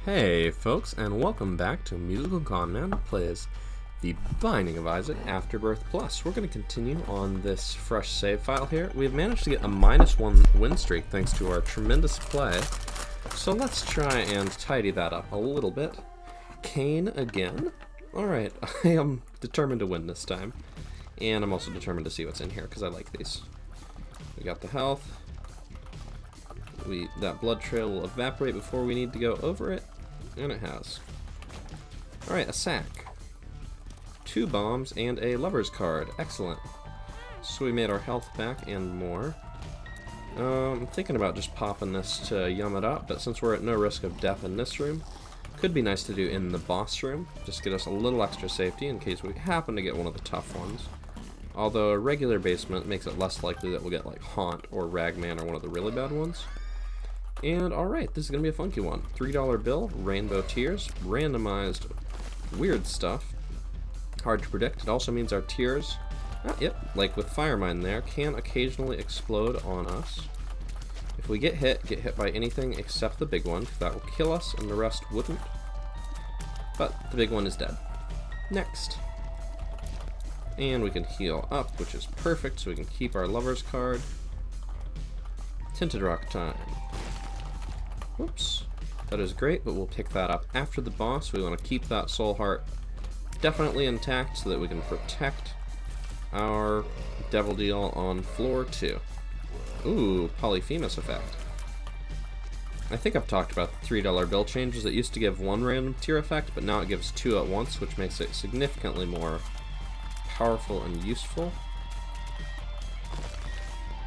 Hey folks, and welcome back to MusicalConman plays The Binding of Isaac Afterbirth Plus. We're going to continue on this fresh save file here. We've managed to get a -1 win streak thanks to our tremendous play. So let's try and tidy that up a little bit. Cain again? Alright, I am determined to win this time. And I'm also determined to see what's in here, because I like these. We got the health. That blood trail will evaporate before we need to go over it. And it has. Alright, a sack. 2 bombs and a lover's card. Excellent. So we made our health back and more. I'm thinking about just popping this to yum it up, but since we're at no risk of death in this room, could be nice to do in the boss room. Just get us a little extra safety in case we happen to get one of the tough ones. Although a regular basement makes it less likely that we'll get like Haunt or Ragman or one of the really bad ones. And alright, this is going to be a funky one. $3 bill, rainbow tears, randomized weird stuff. Hard to predict. It also means our tears, like with Fire Mine there, can occasionally explode on us. If we get hit by anything except the big one, because that will kill us and the rest wouldn't. But the big one is dead. Next. And we can heal up, which is perfect, so we can keep our lover's card. Tinted Rock time. Whoops. That is great, but we'll pick that up after the boss. We want to keep that soul heart definitely intact so that we can protect our devil deal on floor 2. Ooh, Polyphemus effect. I think I've talked about the $3 bill changes. It used to give 1 random tier effect, but now it gives 2 at once, which makes it significantly more powerful and useful.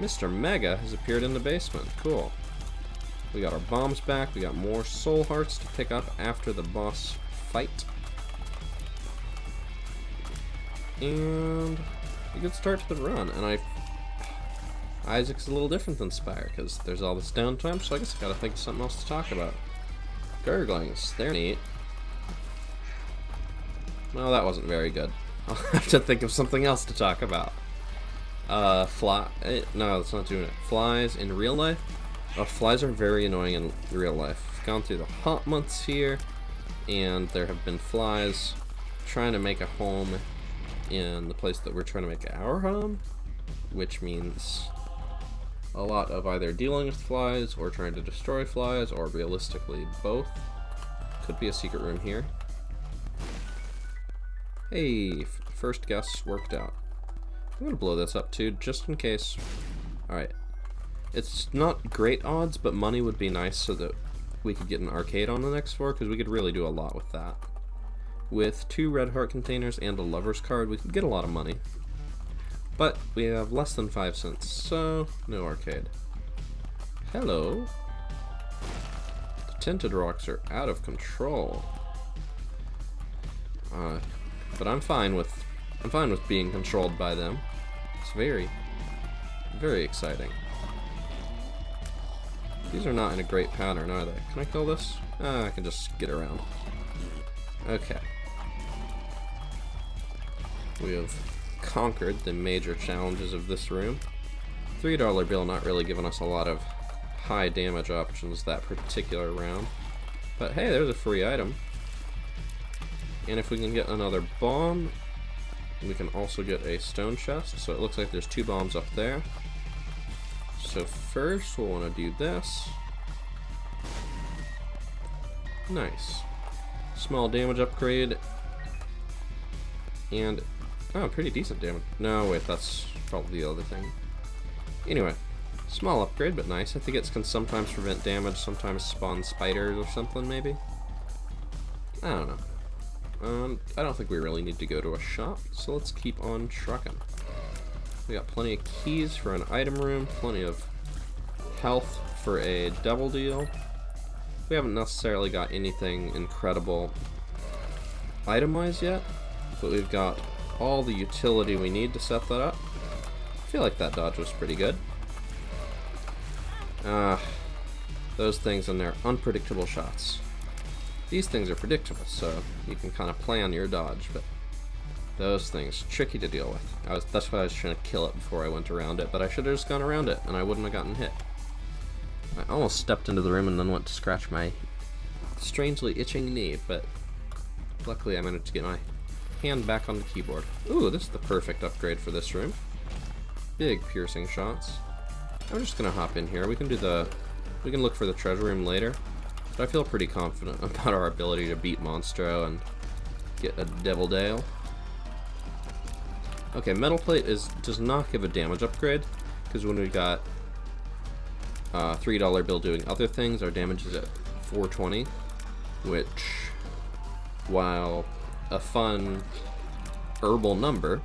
Mr. Mega has appeared in the basement. Cool. We got our bombs back, we got more soul hearts to pick up after the boss fight. And a good start to the run, and Isaac's a little different than Spire, because there's all this downtime, so I guess I gotta think of something else to talk about. Gurglings, they're neat. Well, that wasn't very good. I'll have to think of something else to talk about. No, that's not doing it. Flies in real life? Flies are very annoying in real life. We've gone through the hot months here, and there have been flies trying to make a home in the place that we're trying to make our home, which means a lot of either dealing with flies or trying to destroy flies, or realistically both. Could be a secret room here. Hey, first guess worked out. I'm gonna blow this up too, just in case. Alright. It's not great odds, but money would be nice so that we could get an arcade on the next floor, because we could really do a lot with that. With 2 red heart containers and a lover's card, we could get a lot of money. But we have less than 5 cents, so no arcade. Hello. The tinted rocks are out of control. But I'm fine with being controlled by them. It's very, very exciting. These are not in a great pattern, are they? Can I kill this? I can just get around. Okay. We have conquered the major challenges of this room. $3 bill not really giving us a lot of high damage options that particular round. But hey, there's a free item. And if we can get another bomb, we can also get a stone chest. So it looks like there's 2 bombs up there. So first we'll want to do this. Nice. Small damage upgrade. And, pretty decent damage. No, wait, that's probably the other thing. Anyway, small upgrade, but nice. I think it can sometimes prevent damage, sometimes spawn spiders or something, maybe. I don't know. I don't think we really need to go to a shop, so let's keep on trucking. We got plenty of keys for an item room, plenty of health for a double deal. We haven't necessarily got anything incredible item-wise yet, but we've got all the utility we need to set that up. I feel like that dodge was pretty good. Those things and their unpredictable shots. These things are predictable, so you can kind of plan your dodge, but those things, tricky to deal with. That's why I was trying to kill it before I went around it, but I should have just gone around it, and I wouldn't have gotten hit. I almost stepped into the room and then went to scratch my strangely itching knee, but luckily I managed to get my hand back on the keyboard. Ooh, this is the perfect upgrade for this room. Big piercing shots. I'm just gonna hop in here. We can look for the treasure room later, but I feel pretty confident about our ability to beat Monstro and get a Devil Dale. Okay, Metal Plate does not give a damage upgrade, because when we got $3 bill doing other things, our damage is at 420, which, while a fun herbal number,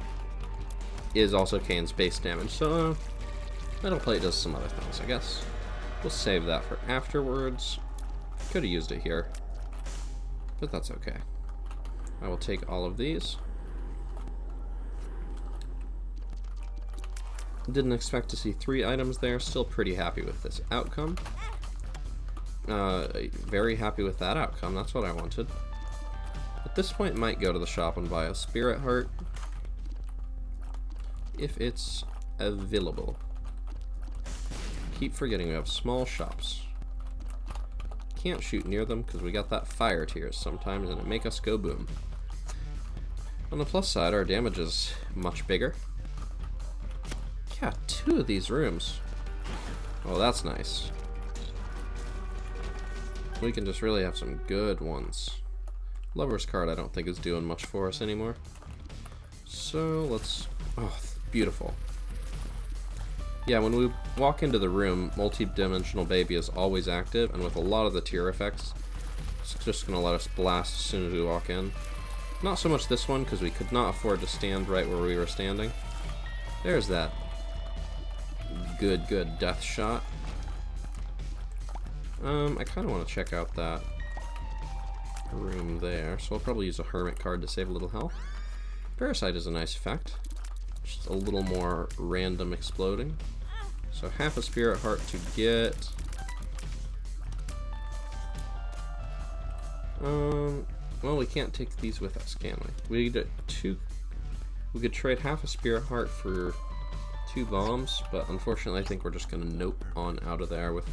is also Kane's base damage. So Metal Plate does some other things, I guess. We'll save that for afterwards. Could have used it here, but that's okay. I will take all of these. Didn't expect to see 3 items there. Still pretty happy with this outcome. Very happy with that outcome. That's what I wanted. At this point, might go to the shop and buy a Spirit Heart if it's available. Keep forgetting we have small shops. Can't shoot near them because we got that fire tears sometimes and it make us go boom. On the plus side, our damage is much bigger. Yeah, 2 of these rooms. Oh, that's nice. We can just really have some good ones. Lover's card I don't think is doing much for us anymore. So let's... Oh, beautiful. Yeah, when we walk into the room, multi-dimensional baby is always active, and with a lot of the tier effects, it's just going to let us blast as soon as we walk in. Not so much this one, because we could not afford to stand right where we were standing. There's that good death shot. I kind of want to check out that room there, so I'll probably use a hermit card to save a little health. Parasite is a nice effect. Just a little more random exploding. So half a Spirit Heart to get. Well, we can't take these with us, can we? We get 2. We could trade half a Spirit Heart for 2 bombs, but unfortunately I think we're just gonna nope on out of there with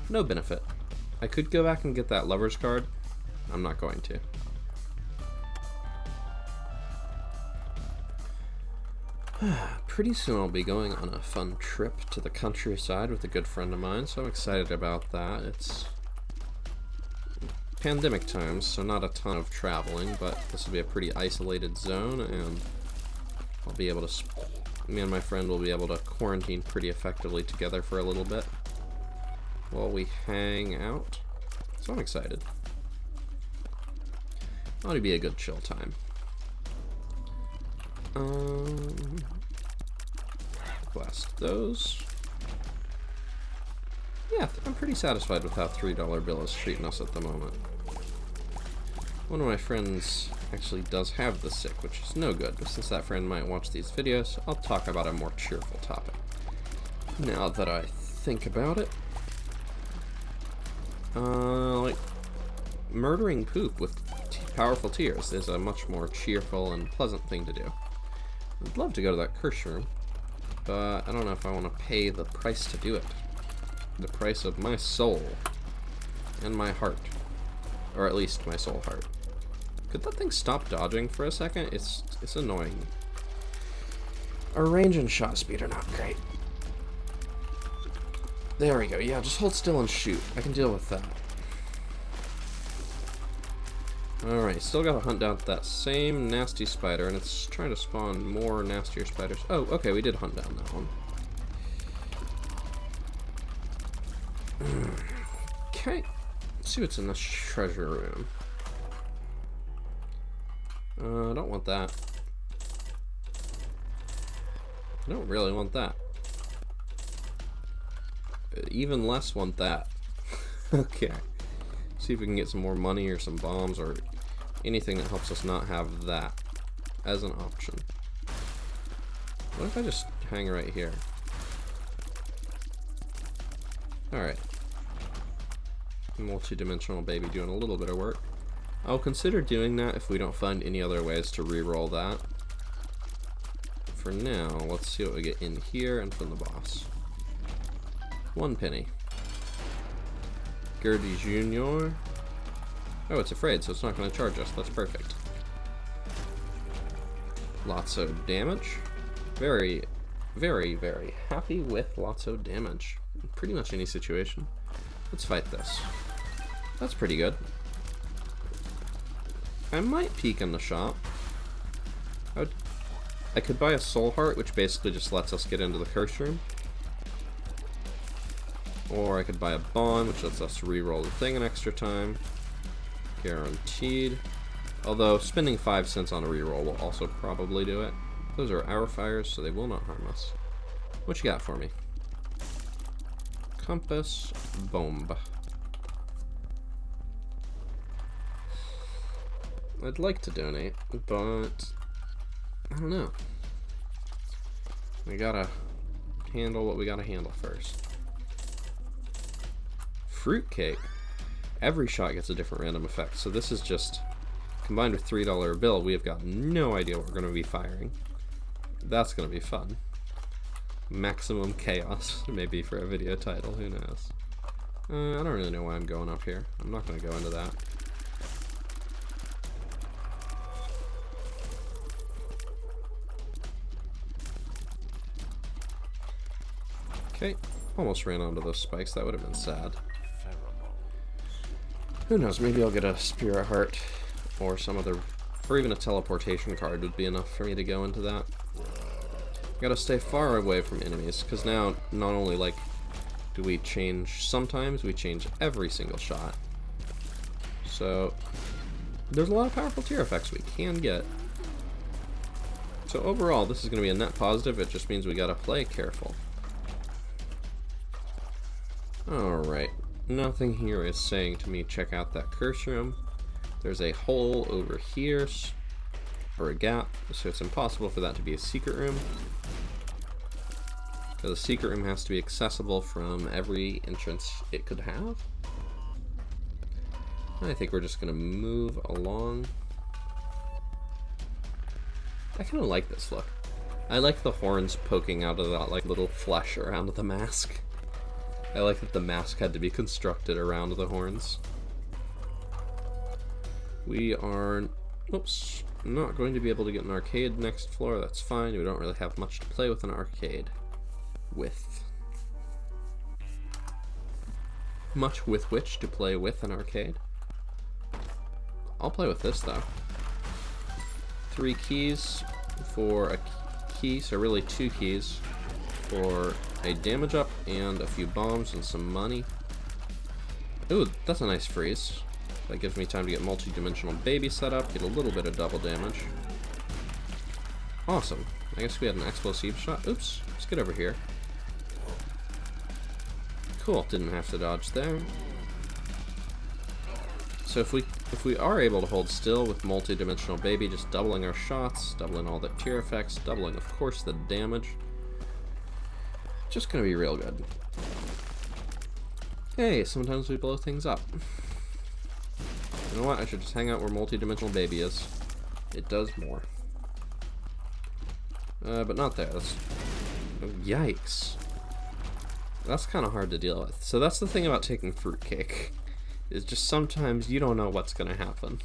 no benefit. I could go back and get that Lover's card. I'm not going to. Pretty soon I'll be going on a fun trip to the countryside with a good friend of mine, so I'm excited about that. It's pandemic times, so not a ton of traveling, but this will be a pretty isolated zone, and I'll be able to... Me and my friend will be able to quarantine pretty effectively together for a little bit while we hang out. So I'm excited. Ought to be a good chill time. Blast those. Yeah, I'm pretty satisfied with how $3 bill is treating us at the moment. One of my friends actually does have the sick, which is no good, but since that friend might watch these videos, I'll talk about a more cheerful topic. Now that I think about it, like, murdering poop with powerful tears is a much more cheerful and pleasant thing to do. I'd love to go to that curse room, but I don't know if I want to pay the price to do it. The price of my soul and my heart, or at least my soul heart. Could that thing stop dodging for a second? It's annoying. Our range and shot speed are not great. There we go. Yeah, just hold still and shoot. I can deal with that. Alright, still gotta hunt down that same nasty spider, and it's trying to spawn more nastier spiders. Oh, okay, we did hunt down that one. Okay, let's see what's in this treasure room. I don't want that. I don't really want that. Even less want that. Okay. See if we can get some more money or some bombs or anything that helps us not have that as an option. What if I just hang right here? Alright. Multi-dimensional baby doing a little bit of work. I'll consider doing that if we don't find any other ways to re-roll that. For now, let's see what we get in here and from the boss. 1 penny. Gertie Jr. Oh, it's afraid, so it's not going to charge us. That's perfect. Lots of damage. Very, very, very happy with lots of damage. In pretty much any situation. Let's fight this. That's pretty good. I might peek in the shop. I could buy a soul heart, which basically just lets us get into the curse room. Or I could buy a bond, which lets us re-roll the thing an extra time. Guaranteed. Although spending 5 cents on a reroll will also probably do it. Those are our fires, so they will not harm us. What you got for me? Compass bomb. I'd like to donate, but I don't know. We gotta handle what we gotta handle first. Fruitcake. Every shot gets a different random effect, so this is just combined with $3 bill. We have got no idea what we're going to be firing. That's going to be fun. Maximum chaos, maybe for a video title. Who knows? I don't really know why I'm going up here. I'm not going to go into that. Okay, almost ran onto those spikes. That would have been sad. Who knows, maybe I'll get a spirit heart or some other, or even a teleportation card would be enough for me to go into that. Gotta stay far away from enemies, because now not only like do we change sometimes, we change every single shot. So there's a lot of powerful tier effects we can get. So overall, this is going to be a net positive. It just means we gotta play careful. Alright. Nothing here is saying to me check out that curse room. There's a hole over here, or a gap, so it's impossible for that to be a secret room. Because a secret room has to be accessible from every entrance it could have. I think we're just going to move along. I kind of like this look. I like the horns poking out of that like little flesh around the mask. I like that the mask had to be constructed around the horns. We are, oops, not going to be able to get an arcade next floor. That's fine. We don't really have much to play with an arcade with. Much with which to play with an arcade. I'll play with this though. 3 keys for a key, so really 2 keys for a damage up and a few bombs and some money. Ooh, that's a nice freeze. That gives me time to get multi-dimensional baby set up, get a little bit of double damage. Awesome. I guess we had an explosive shot. Oops, let's get over here. Cool, didn't have to dodge there. So if we are able to hold still with multi-dimensional baby, just doubling our shots, doubling all the tier effects, doubling of course the damage, just gonna be real good. Hey, sometimes we blow things up. You know what? I should just hang out where multi-dimensional baby is. It does more. But not there. That's... Oh, yikes. That's kind of hard to deal with. So that's the thing about taking fruitcake. Is just sometimes you don't know what's going to happen.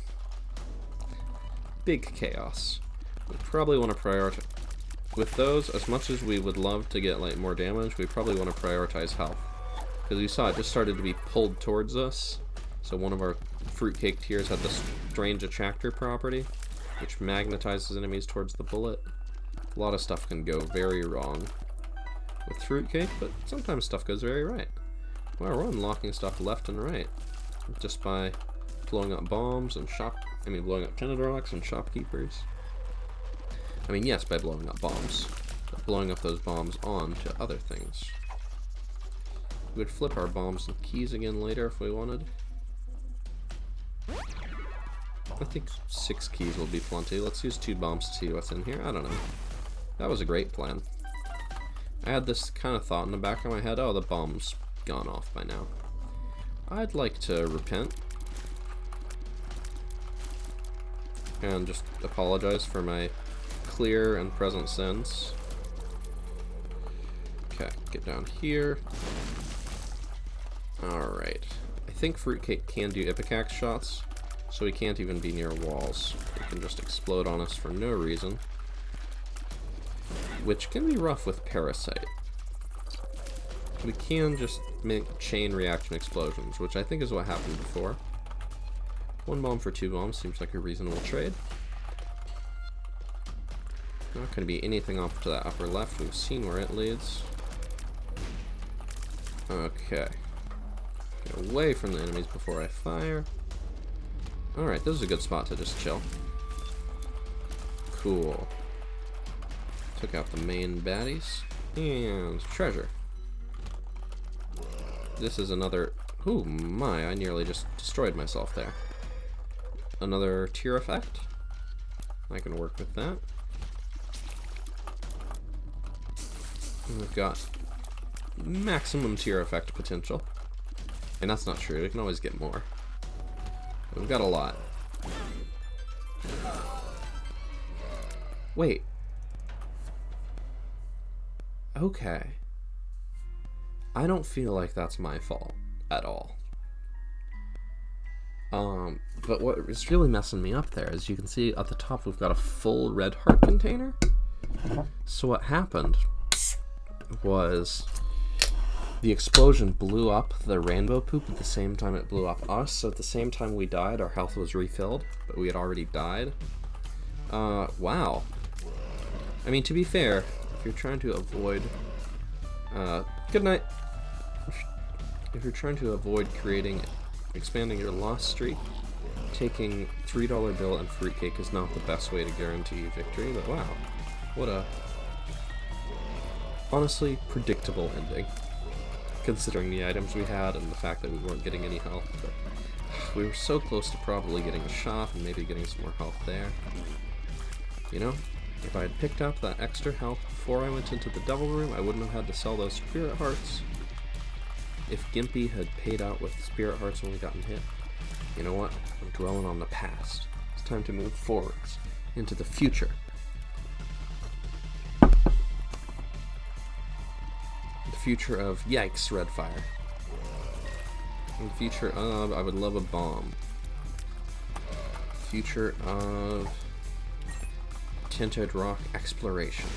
Big chaos. We probably want to prioritize... With those, as much as we would love to get like more damage, we probably want to prioritize health. Because we saw it just started to be pulled towards us. So one of our fruitcake tiers had this strange attractor property, which magnetizes enemies towards the bullet. A lot of stuff can go very wrong with fruitcake, but sometimes stuff goes very right. Wow, we're unlocking stuff left and right just by blowing up bombs and blowing up tinted rocks and shopkeepers. I mean, yes, by blowing up bombs, but blowing up those bombs on to other things. We would flip our bombs and keys again later if we wanted. I think 6 keys will be plenty. Let's use 2 bombs to see what's in here. I don't know. That was a great plan. I had this kind of thought in the back of my head, oh, the bomb's gone off by now. I'd like to repent and just apologize for my clear and present sins. Okay, get down here. Alright. I think fruitcake can do ipecac shots. So we can't even be near walls. They can just explode on us for no reason. Which can be rough with Parasite. We can just make chain reaction explosions, which I think is what happened before. 1 bomb for 2 bombs seems like a reasonable trade. Not going to be anything off to that upper left. We've seen where it leads. Okay. Get away from the enemies before I fire. Alright, this is a good spot to just chill. Cool. Took out the main baddies. And treasure. This is another... Ooh, my, I nearly just destroyed myself there. Another tier effect. I can work with that. And we've got maximum tier effect potential. And that's not true, we can always get more. We've got a lot. Wait. Okay. I don't feel like that's my fault at all. But what is really messing me up there is you can see at the top we've got a full red heart container. So what happened was the explosion blew up the rainbow poop at the same time it blew up us. So at the same time we died, our health was refilled, but we had already died. Wow. I mean, to be fair, if you're trying to avoid... good night. If you're trying to avoid expanding your loss streak, taking $3 bill and fruitcake is not the best way to guarantee victory, but wow. What a... honestly, predictable ending. Considering the items we had and the fact that we weren't getting any health, but we were so close to probably getting a shot and maybe getting some more health there. You know, if I had picked up that extra health before I went into the devil room, I wouldn't have had to sell those spirit hearts. If Gimpy had paid out with spirit hearts when we gotten hit, you know what? I'm dwelling on the past. It's time to move forwards into the future. The future of yikes, Redfire. And the future of I would love a bomb. Future of Tinted Rock exploration.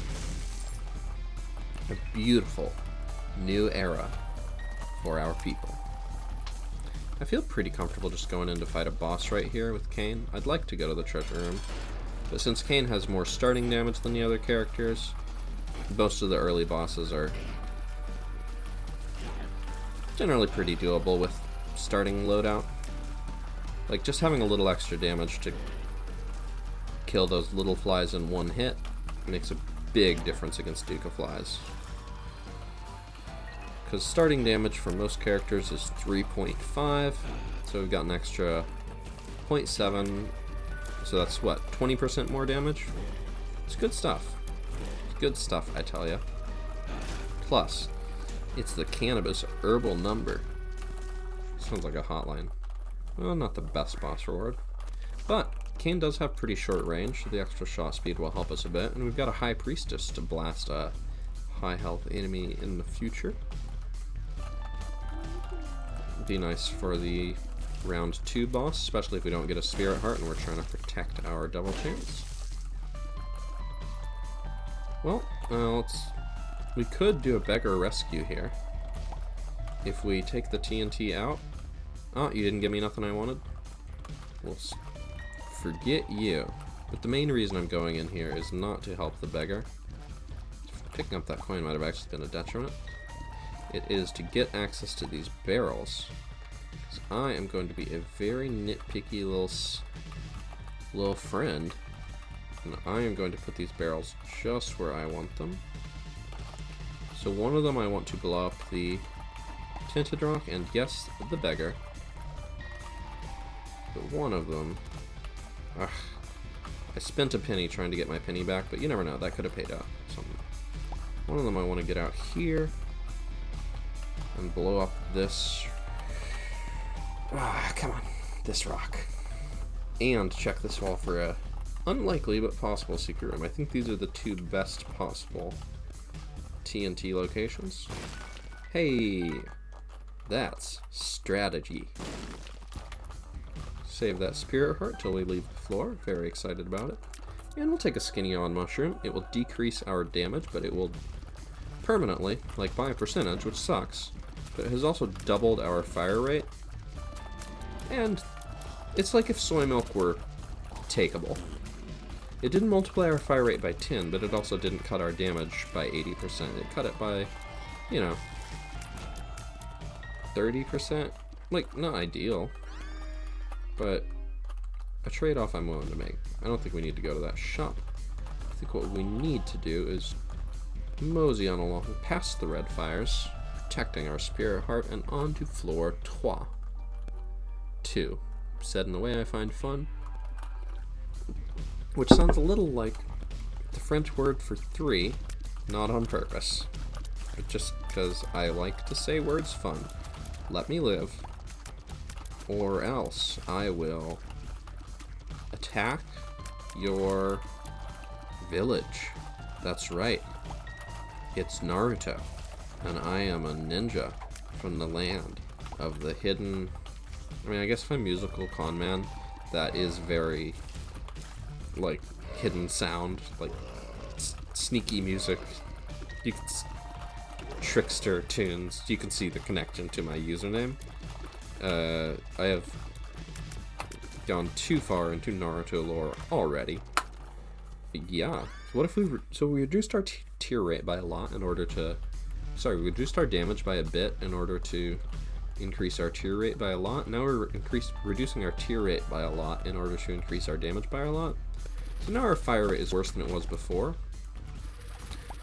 A beautiful new era for our people. I feel pretty comfortable just going in to fight a boss right here with Kain. I'd like to go to the treasure room, but since Kain has more starting damage than the other characters, most of the early bosses are generally pretty doable with starting loadout. Like, just having a little extra damage to kill those little flies in one hit makes a big difference against Duke of Flies. Because starting damage for most characters is 3.5, so we've got an extra 0.7, so that's what, 20% more damage? It's good stuff. It's good stuff, I tell ya. Plus, it's the cannabis herbal number. Sounds like a hotline. Well, not the best boss reward. But Kain does have pretty short range, so the extra shot speed will help us a bit, and we've got a High Priestess to blast a high health enemy in the future. Be nice for the round 2 boss, especially if we don't get a spirit heart and we're trying to protect our double chance. Well, we could do a beggar rescue here. If we take the TNT out... Oh, you didn't give me nothing I wanted? Well, forget you. But the main reason I'm going in here is not to help the beggar. Picking up that coin might have actually been a detriment. It is to get access to these barrels. Because I am going to be a very nitpicky little friend. And I am going to put these barrels just where I want them. So one of them I want to blow up the Tinted Rock and, yes, the beggar. But one of them... Ugh, I spent a penny trying to get my penny back, but you never know, that could have paid out something. One of them I want to get out here and blow up this... come on, this rock. And check this wall for a unlikely but possible secret room. I think these are the 2 best possible TNT locations. Hey, that's strategy. Save that spirit heart till we leave the floor. Very excited about it. And we'll take a skinny on mushroom. It will decrease our damage, but it will permanently, like by a percentage, which sucks. But it has also doubled our fire rate. And it's like if soy milk were takeable. It didn't multiply our fire rate by 10, but it also didn't cut our damage by 80%. It cut it by, you know, 30%. Like, not ideal, but a trade-off I'm willing to make. I don't think we need to go to that shop. I think what we need to do is mosey on along past the red fires, protecting our spirit heart, and on to floor 2. Said in a way I find fun, which sounds a little like the French word for 3, not on purpose, but just because I like to say words fun. Let me live, or else I will attack your village. That's right, it's Naruto, and I am a ninja from the land of the hidden... I mean, I guess if I'm MusicalConman, that is very, like, hidden sound, like, sneaky music, you can trickster tunes. You can see the connection to my username. I have gone too far into Naruto lore already. But yeah, what if we reduced our tier rate by a lot in order to, we reduced our damage by a bit in order to increase our tier rate by a lot. Now we're reducing our tier rate by a lot in order to increase our damage by a lot. So now our fire rate is worse than it was before,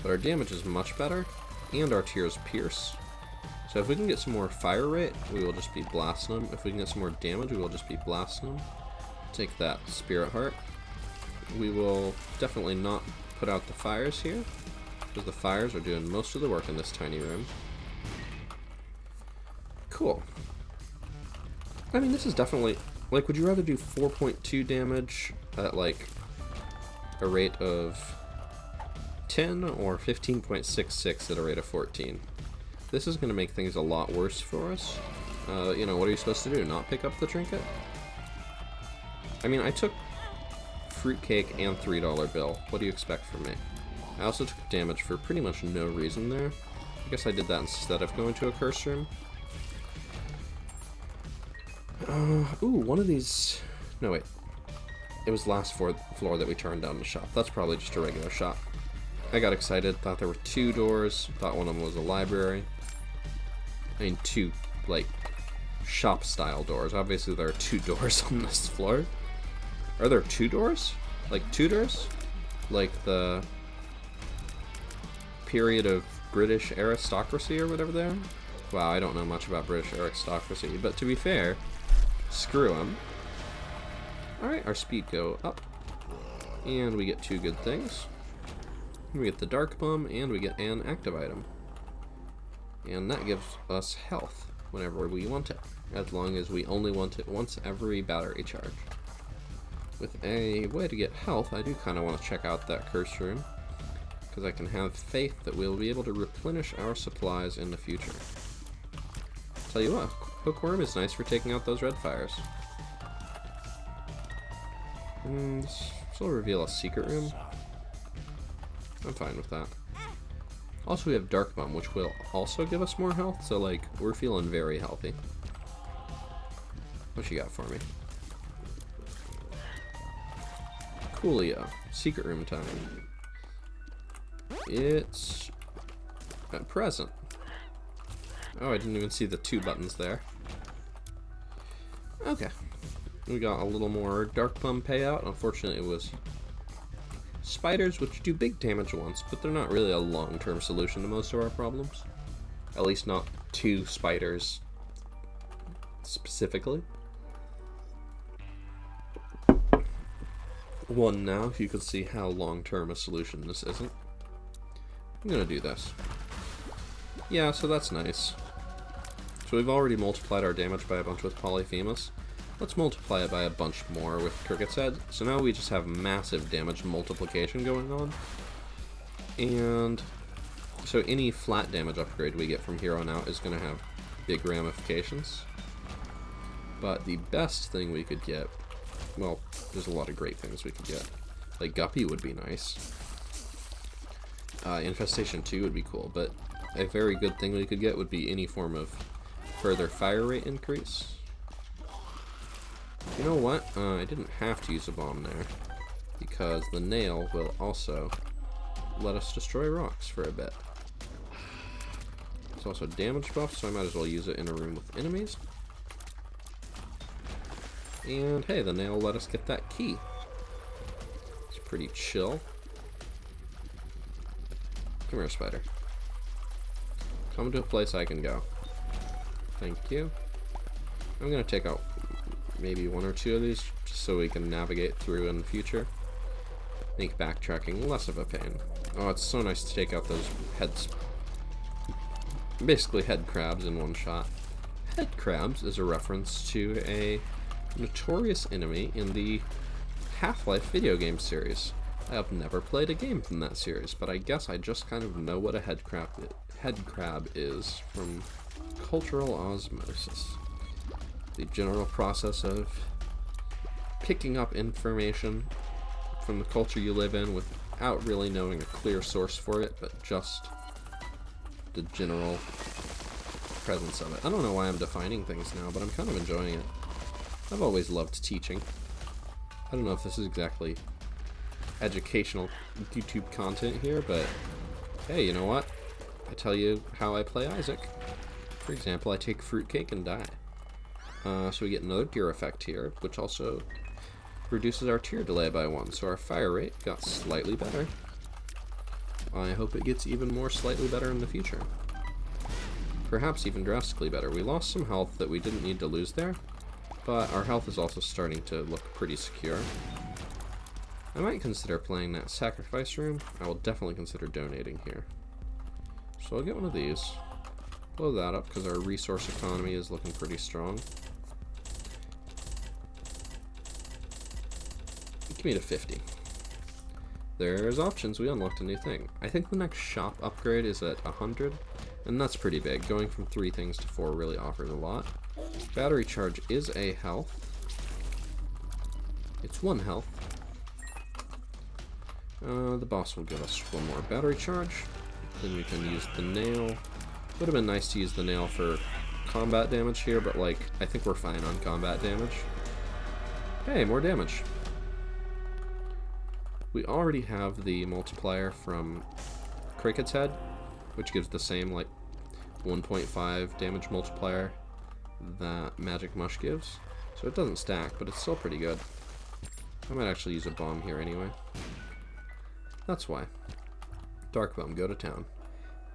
but our damage is much better, and our tiers pierce. So if we can get some more fire rate, we will just be blasting them. If we can get some more damage, we will just be blasting them. Take that spirit heart. We will definitely not put out the fires here, because the fires are doing most of the work in this tiny room. Cool. I mean, this is definitely, like, would you rather do 4.2 damage at, like, a rate of 10 or 15.66 at a rate of 14? This is going to make things a lot worse for us. You know, what are you supposed to do? Not pick up the trinket? I mean, I took fruitcake and $3 bill. What do you expect from me? I also took damage for pretty much no reason there. I guess I did that instead of going to a curse room. Ooh, one of these... No, wait. It was the last floor that we turned down the shop. That's probably just a regular shop. I got excited, thought there were 2 doors, thought one of them was a library. I mean, 2, like, shop-style doors. Obviously, there are 2 doors on this floor. Are there 2 doors? Like, Tudors? Like the period of British aristocracy or whatever they are? Wow, I don't know much about British aristocracy, but to be fair, screw them. Alright, our speed go up, and we get 2 good things. We get the Dark Bomb, and we get an active item. And that gives us health whenever we want it, as long as we only want it once every battery charge. With a way to get health, I do kind of want to check out that curse room, because I can have faith that we'll be able to replenish our supplies in the future. Tell you what, Hookworm is nice for taking out those red fires. This will reveal a secret room. I'm fine with that. Also, we have Dark Bomb, which will also give us more health, so, like, we're feeling very healthy. What you got for me? Coolio. Secret room time. It's a present. Oh, I didn't even see the 2 buttons there. Okay. We got a little more Dark Bomb payout. Unfortunately, it was spiders, which do big damage once, but they're not really a long-term solution to most of our problems. At least not 2 spiders specifically. 1 now, if you could see how long-term a solution this isn't. I'm gonna do this. Yeah, so that's nice. So we've already multiplied our damage by a bunch with Polyphemus. Let's multiply it by a bunch more with Cricket's Head. So now we just have massive damage multiplication going on. And so any flat damage upgrade we get from here on out is going to have big ramifications. But the best thing we could get, well, there's a lot of great things we could get. Like Guppy would be nice. Infestation 2 would be cool, but a very good thing we could get would be any form of further fire rate increase. You know what? I didn't have to use a bomb there, because the nail will also let us destroy rocks for a bit. It's also damage buff, so I might as well use it in a room with enemies. And hey, the nail let us get that key. It's pretty chill. Come here, spider. Come to a place I can go. Thank you. I'm gonna take out maybe 1 or 2 of these, just so we can navigate through in the future. Make backtracking less of a pain. Oh, it's so nice to take out those heads. Basically head crabs in one shot. Head crabs is a reference to a notorious enemy in the Half-Life video game series. I have never played a game from that series, but I guess I just kind of know what a head crab is from cultural osmosis. The general process of picking up information from the culture you live in without really knowing a clear source for it, but just the general presence of it. I don't know why I'm defining things now, but I'm kind of enjoying it. I've always loved teaching. I don't know if this is exactly educational YouTube content here, but hey, you know what? I tell you how I play Isaac. For example, I take fruitcake and die. So we get another tear effect here, which also reduces our tear delay by 1, so our fire rate got slightly better. I hope it gets even more slightly better in the future. Perhaps even drastically better. We lost some health that we didn't need to lose there, but our health is also starting to look pretty secure. I might consider playing that sacrifice room. I will definitely consider donating here. So I'll get one of these. Blow that up because our resource economy is looking pretty strong. Give me to 50. There's options. We unlocked a new thing. I think the next shop upgrade is at 100, and that's pretty big. Going from 3 things to 4 really offers a lot. Battery charge is a health. It's 1 health. The boss will give us 1 more battery charge. Then we can use the nail. Would have been nice to use the nail for combat damage here, but like, I think we're fine on combat damage. Hey, more damage. We already have the multiplier from Cricket's Head, which gives the same like 1.5 damage multiplier that Magic Mush gives. So it doesn't stack, but it's still pretty good. I might actually use a bomb here anyway. That's why. Dark Bomb, go to town.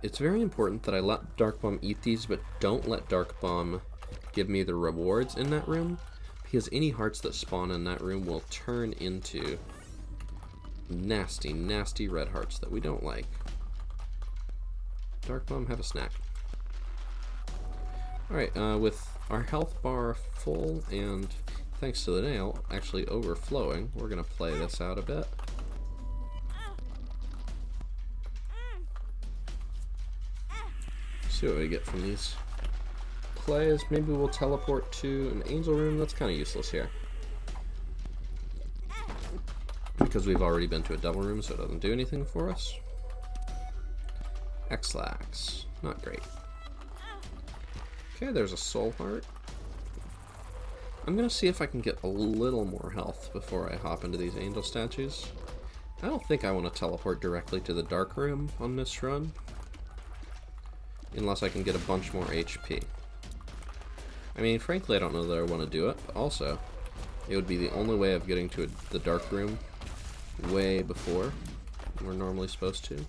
It's very important that I let Dark Bomb eat these, but don't let Dark Bomb give me the rewards in that room, because any hearts that spawn in that room will turn into nasty, nasty red hearts that we don't like. Dark Bomb, have a snack. Alright, with our health bar full and thanks to the nail actually overflowing, we're going to play this out a bit. See what we get from these plays. Maybe we'll teleport to an angel room. That's kind of useless here, because we've already been to a devil room, so it doesn't do anything for us. X-Lax, not great. Okay, there's a soul heart. I'm gonna see if I can get a little more health before I hop into these angel statues. I don't think I want to teleport directly to the dark room on this run, unless I can get a bunch more HP. I mean, frankly, I don't know that I want to do it, but also, it would be the only way of getting to the dark room way before we're normally supposed to.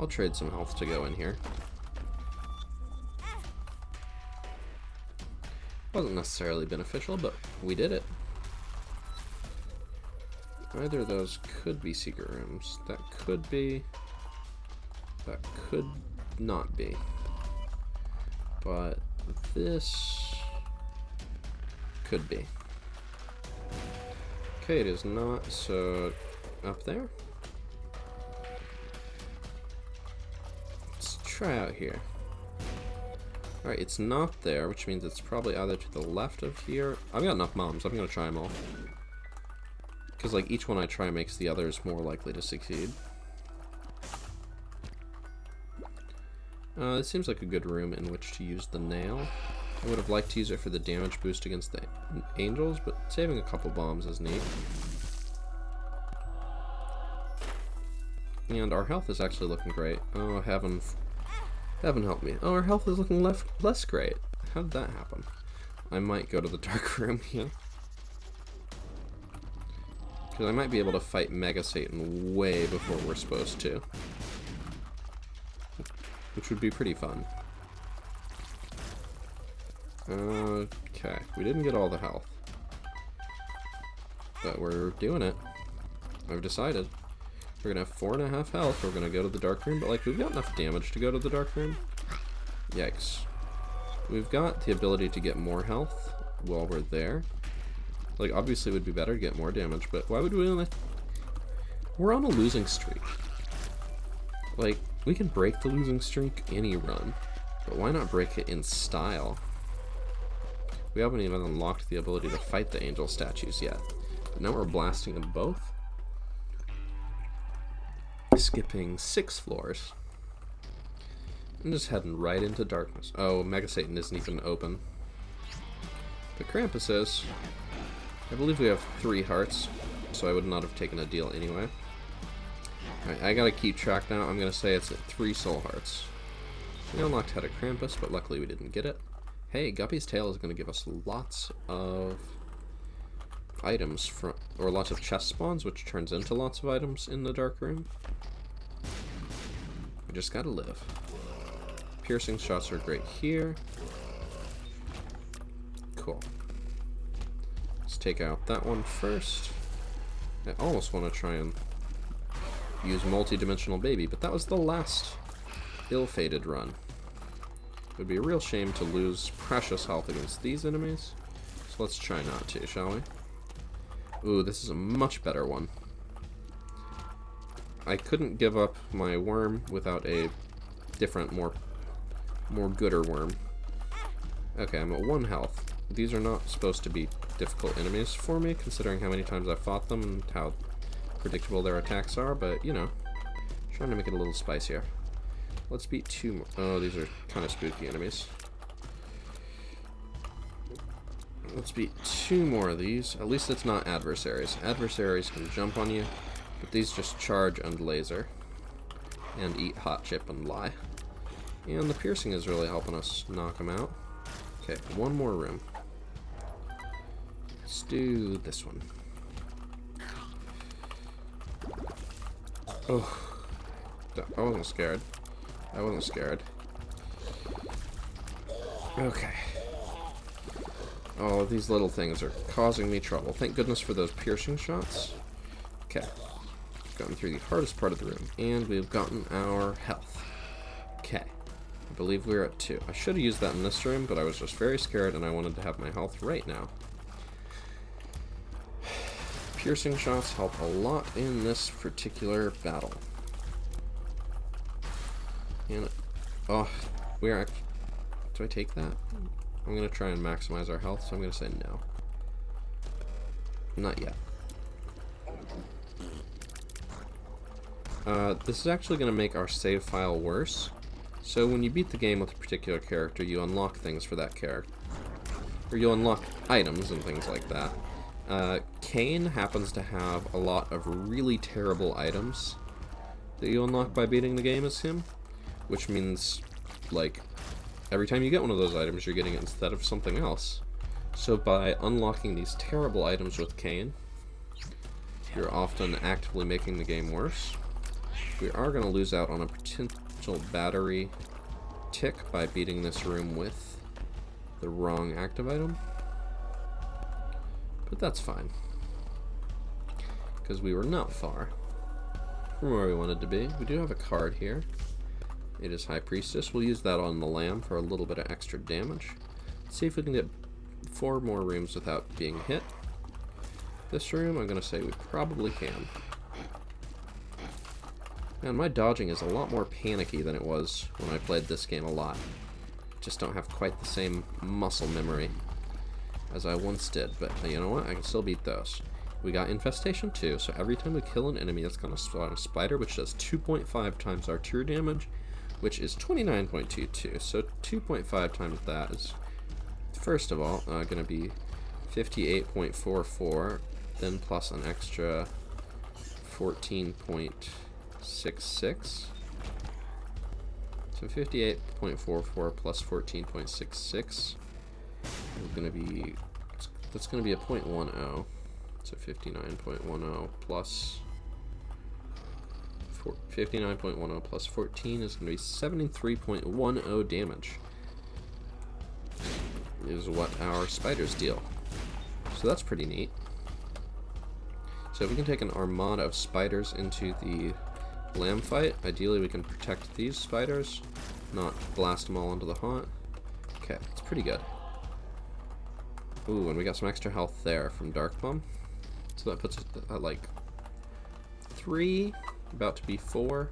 I'll trade some health to go in here. Wasn't necessarily beneficial, but we did it. Either of those could be secret rooms. That could be. That could not be. But this could be. Okay, it is not, so up there. Let's try out here. Alright, it's not there, which means it's probably either to the left of here. I've got enough bombs. I'm going to try them all. Because, like, each one I try makes the others more likely to succeed. This seems like a good room in which to use the nail. I would have liked to use it for the damage boost against the angels, but saving a couple bombs is neat. And our health is actually looking great. Oh, heaven help me. Oh, our health is looking less great. How did that happen? I might go to the dark room here. Because I might be able to fight Mega Satan way before we're supposed to. Which would be pretty fun. Okay, we didn't get all the health. But we're doing it. I've decided. We're gonna have 4.5 health, we're gonna go to the dark room, but like, we've got enough damage to go to the dark room. Yikes. We've got the ability to get more health while we're there. Like, obviously it would be better to get more damage, but why would we wanna... We're on a losing streak. Like, we can break the losing streak any run, but why not break it in style? We haven't even unlocked the ability to fight the angel statues yet. But now we're blasting them both. Skipping 6 floors. And just heading right into darkness. Oh, Mega Satan isn't even open. But Krampus is. I believe we have 3 hearts, so I would not have taken a deal anyway. Alright, I gotta keep track now. I'm gonna say it's at 3 soul hearts. We unlocked Head of Krampus, but luckily we didn't get it. Hey, Guppy's tail is gonna give us lots of items from, or lots of chest spawns, which turns into lots of items in the dark room. We just gotta live. Piercing shots are great here. Cool. Let's take out that one first. I almost want to try and use multi-dimensional baby, but that was the last ill-fated run. It would be a real shame to lose precious health against these enemies, so let's try not to, shall we? Ooh, this is a much better one. I couldn't give up my worm without a different, more gooder worm. Okay, I'm at 1 health. These are not supposed to be difficult enemies for me, considering how many times I've fought them and how predictable their attacks are, but, you know, trying to make it a little spicier. Let's beat 2 more. Oh, these are kind of spooky enemies. Let's beat 2 more of these. At least it's not adversaries. Adversaries can jump on you, but these just charge and laser. And eat hot chip and lie. And the piercing is really helping us knock them out. Okay, 1 more room. Let's do this one. Oh, I wasn't scared. I wasn't scared. Okay. Oh, these little things are causing me trouble. Thank goodness for those piercing shots. Okay. Gotten through the hardest part of the room, and we've gotten our health. Okay. I believe we're at 2. I should have used that in this room, but I was just very scared and I wanted to have my health right now. Piercing shots help a lot in this particular battle. And, oh, we're actually... Do I take that? I'm going to try and maximize our health, so I'm going to say no. Not yet. This is actually going to make our save file worse. So when you beat the game with a particular character, you unlock things for that character. Or you unlock items and things like that. Cain happens to have a lot of really terrible items that you unlock by beating the game as him. Which means, like, every time you get one of those items, you're getting it instead of something else. So by unlocking these terrible items with Cain, you're often actively making the game worse. We are going to lose out on a potential battery tick by beating this room with the wrong active item. But that's fine. Because we were not far from where we wanted to be. We do have a card here. It is High Priestess. We'll use that on the lamb for a little bit of extra damage. Let's see if we can get 4 more rooms without being hit. This room, I'm going to say we probably can. Man, my dodging is a lot more panicky than it was when I played this game a lot. just don't have quite the same muscle memory as I once did. But you know what? I can still beat those. We got Infestation too, so every time we kill an enemy, that's going to spawn a spider, which does 2.5 times our tier damage, which is 29.22. So 2.5 times that is, first of all, going to be 58.44, then plus an extra 14.66. So 58.44 plus 14.66 is going to be, that's going to be a 0.10. So 59.10 plus 59.10 plus 14 is going to be 73.10 damage. Is what our spiders deal. So that's pretty neat. So if we can take an armada of spiders into the lamb fight, ideally we can protect these spiders, not blast them all into the haunt. Okay, it's pretty good. Ooh, and we got some extra health there from Dark Plum. So that puts us at like 3, about to be 4.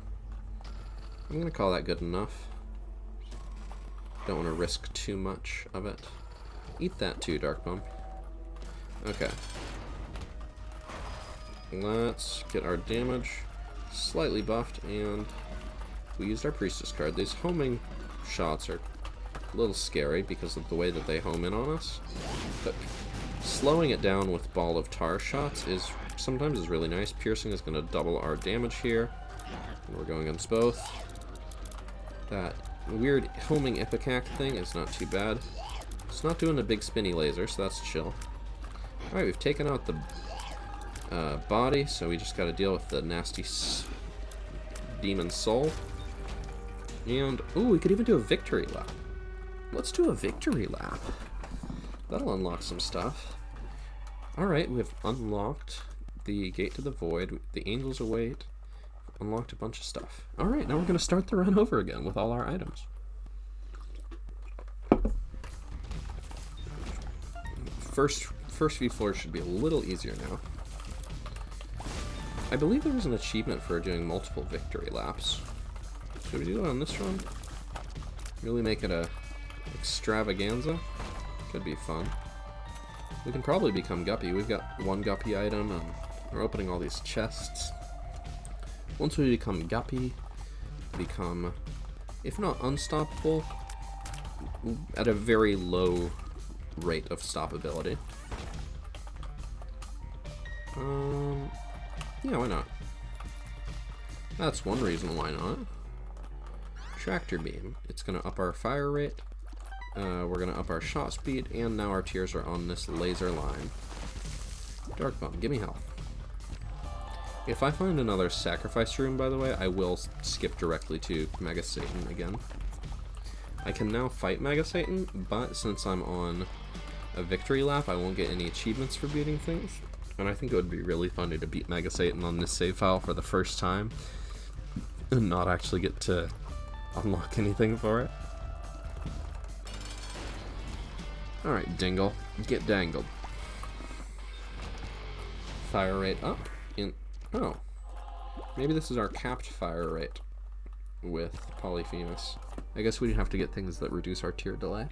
I'm gonna call that good enough. Don't want to risk too much of it. Eat that too, Dark Plum. Okay. Let's get our damage slightly buffed, and we used our Priestess card. These homing shots are a little scary because of the way that they home in on us, but slowing it down with Ball of Tar shots is sometimes really nice. Piercing is going to double our damage here, and we're going against both. That weird homing Ipecac thing is not too bad. It's not doing a big spinny laser, so that's chill. Alright, we've taken out the body, so we just got to deal with the nasty demon soul. And, ooh, we could even do a victory lap. Let's do a victory lap. That'll unlock some stuff. Alright, we've unlocked the Gate to the Void, the Angels Await, unlocked a bunch of stuff. Alright, now we're going to start the run over again with all our items. First few floors should be a little easier now. I believe there was an achievement for doing multiple victory laps. Should we do that on this run? Really make it a extravaganza? Could be fun. We can probably become Guppy. We've got one Guppy item, and we're opening all these chests. Once we become Guppy, become, if not unstoppable, at a very low rate of stoppability. Yeah, why not? That's one reason why not. Tractor Beam. It's going to up our fire rate. We're going to up our shot speed, and now our tiers are on this laser line. Dark Bomb, give me health. If I find another sacrifice room, by the way, I will skip directly to Mega Satan again. I can now fight Mega Satan, but since I'm on a victory lap, I won't get any achievements for beating things. And I think it would be really funny to beat Mega Satan on this save file for the first time and not actually get to unlock anything for it. Alright, Dingle, get dangled. Fire rate up. Oh, maybe this is our capped fire rate with Polyphemus. I guess we'd have to get things that reduce our tier delay.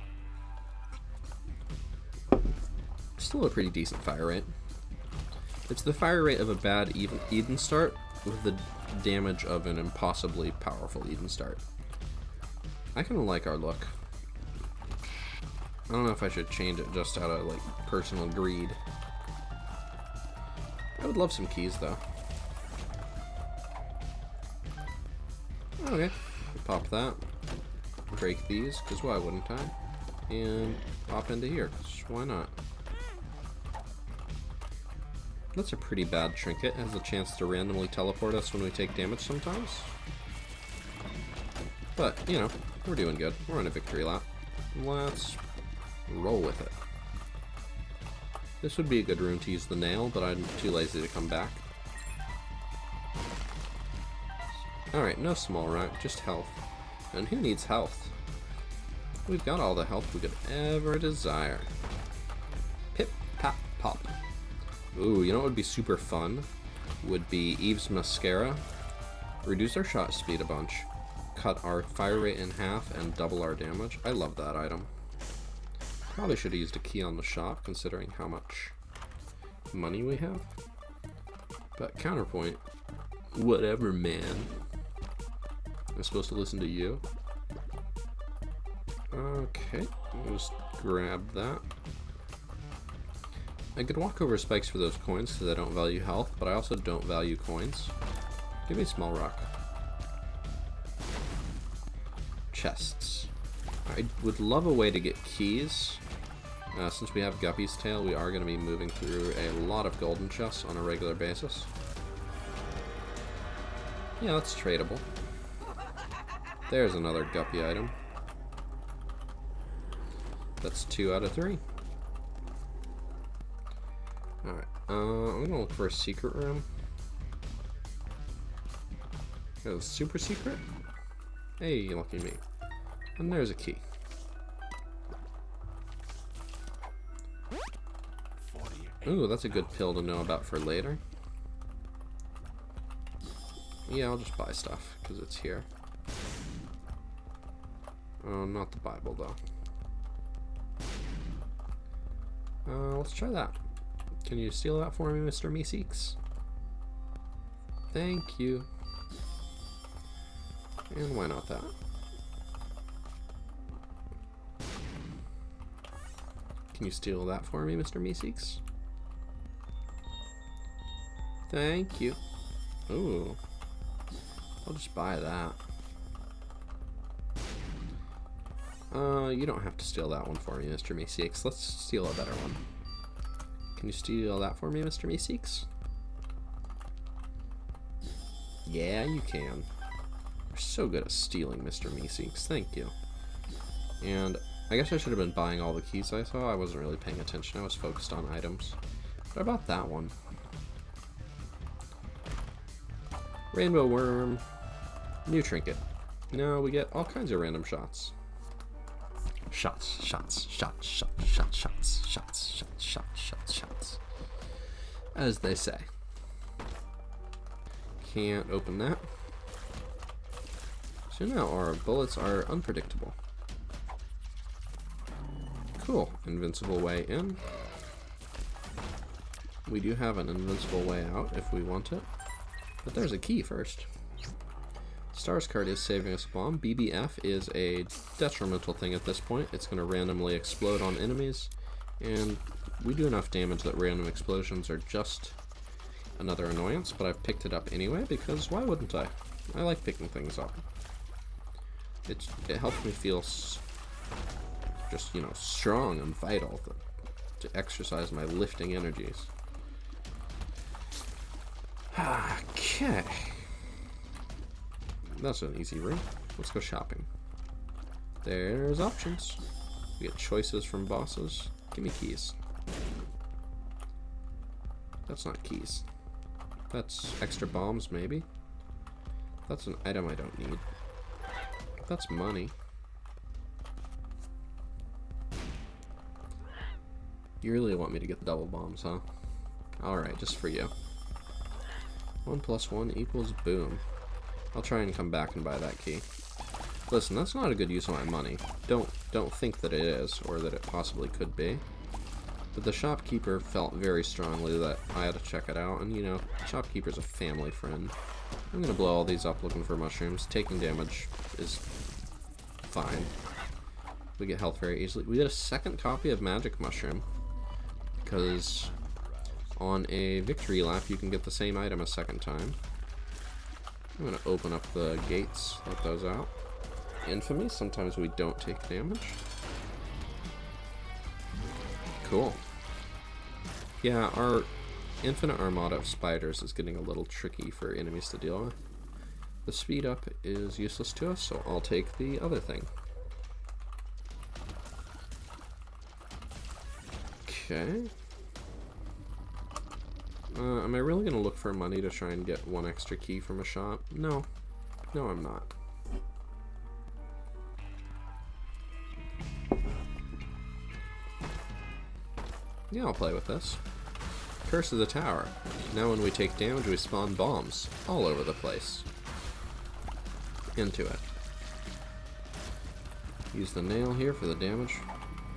Still a pretty decent fire rate. It's the fire rate of a bad Eden start with the damage of an impossibly powerful Eden start. I kind of like our look. I don't know if I should change it just out of like personal greed. I would love some keys though. Okay, pop that. Break these, because why wouldn't I? And pop into here, because why not? That's a pretty bad trinket. It has a chance to randomly teleport us when we take damage sometimes. But, you know, we're doing good. We're on a victory lap. Let's roll with it. This would be a good room to use the nail, but I'm too lazy to come back. Alright, no small rank, just health. And who needs health? We've got all the health we could ever desire. Pip, pop, pop. Ooh, you know what would be super fun? Would be Eve's Mascara. Reduce our shot speed a bunch. cut our fire rate in half and double our damage. I love that item. Probably should have used a key on the shop considering how much money we have. But counterpoint, whatever, man. I'm supposed to listen to you. Okay, I'll just grab that. I could walk over spikes for those coins because I don't value health, but I also don't value coins. Give me a small rock. Chests. I would love a way to get keys. Since we have Guppy's Tail, we are going to be moving through a lot of golden chests on a regular basis. Yeah, that's tradable. There's another Guppy item. That's 2 out of 3. Alright, I'm gonna look for a secret room. A super secret? Hey, lucky me. And there's a key. Ooh, that's a good pill to know about for later. Yeah, I'll just buy stuff, because it's here. Oh, not the Bible, though. Let's try that. Can you steal that for me, Mr. Meeseeks? Thank you. And why not that? Can you steal that for me, Mr. Meeseeks? Thank you. Ooh. I'll just buy that. You don't have to steal that one for me, Mr. Meeseeks. Let's steal a better one. Can you steal that for me, Mr. Meeseeks? Yeah, you can. You're so good at stealing, Mr. Meeseeks. Thank you. And I guess I should have been buying all the keys I saw. I wasn't really paying attention. I was focused on items. But I bought that one. Rainbow worm. New trinket. Now we get all kinds of random shots. Shots, shots, shots, shots, shots, shots, shots, shots, shots, shots, shots. As they say. Can't open that. So now our bullets are unpredictable. Cool. Invincible way in. We do have an invincible way out if we want it. But there's a key first. Stars card is saving us a bomb. BBF is a detrimental thing at this point. It's going to randomly explode on enemies. And we do enough damage that random explosions are just another annoyance. But I've picked it up anyway because why wouldn't I? I like picking things up. It helps me feel just, you know, strong and vital to exercise my lifting energies. Okay. That's an easy room. Let's go shopping. There's options. We get choices from bosses. Give me keys. That's not keys. That's extra bombs, maybe. That's an item I don't need. That's money. You really want me to get the double bombs, huh? Alright, just for you. 1 + 1 equals boom. I'll try and come back and buy that key. Listen, that's not a good use of my money. Don't think that it is, or that it possibly could be. But the shopkeeper felt very strongly that I had to check it out, and you know, shopkeeper's a family friend. I'm gonna blow all these up looking for mushrooms. Taking damage is fine. We get health very easily. We get a second copy of Magic Mushroom, because on a victory lap you can get the same item a second time. I'm going to open up the gates, let those out. Infamy, sometimes we don't take damage. Cool. Yeah, our infinite armada of spiders is getting a little tricky for enemies to deal with. The speed up is useless to us, so I'll take the other thing. Okay. Am I really going to look for money to try and get one extra key from a shop? No. No, I'm not. Yeah, I'll play with this. Curse of the Tower. Now when we take damage, we spawn bombs all over the place. Into it. Use the nail here for the damage.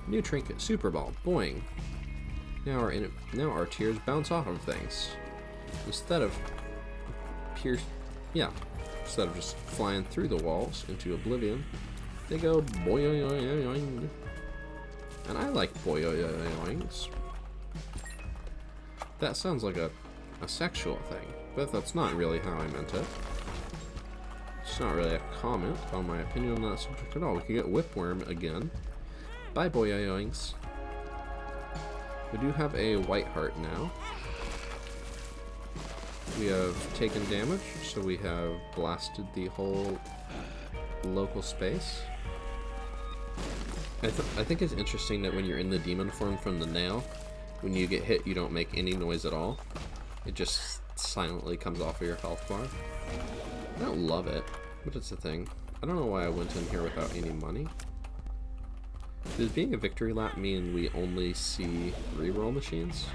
New trinket, Super Ball, boing. Now our tears bounce off of things. Instead of instead of just flying through the walls into oblivion, they go boing. And I like boings. That sounds like a sexual thing, but that's not really how I meant it. It's not really a comment on my opinion on that subject at all. We can get Whipworm again. Bye, boyoings. We do have a white heart now. We have taken damage, so we have blasted the whole local space. I think it's interesting that when you're in the demon form from the nail, when you get hit, you don't make any noise at all. It just silently comes off of your health bar. I don't love it, but it's a thing. I don't know why I went in here without any money. Does being a victory lap mean we only see reroll machines?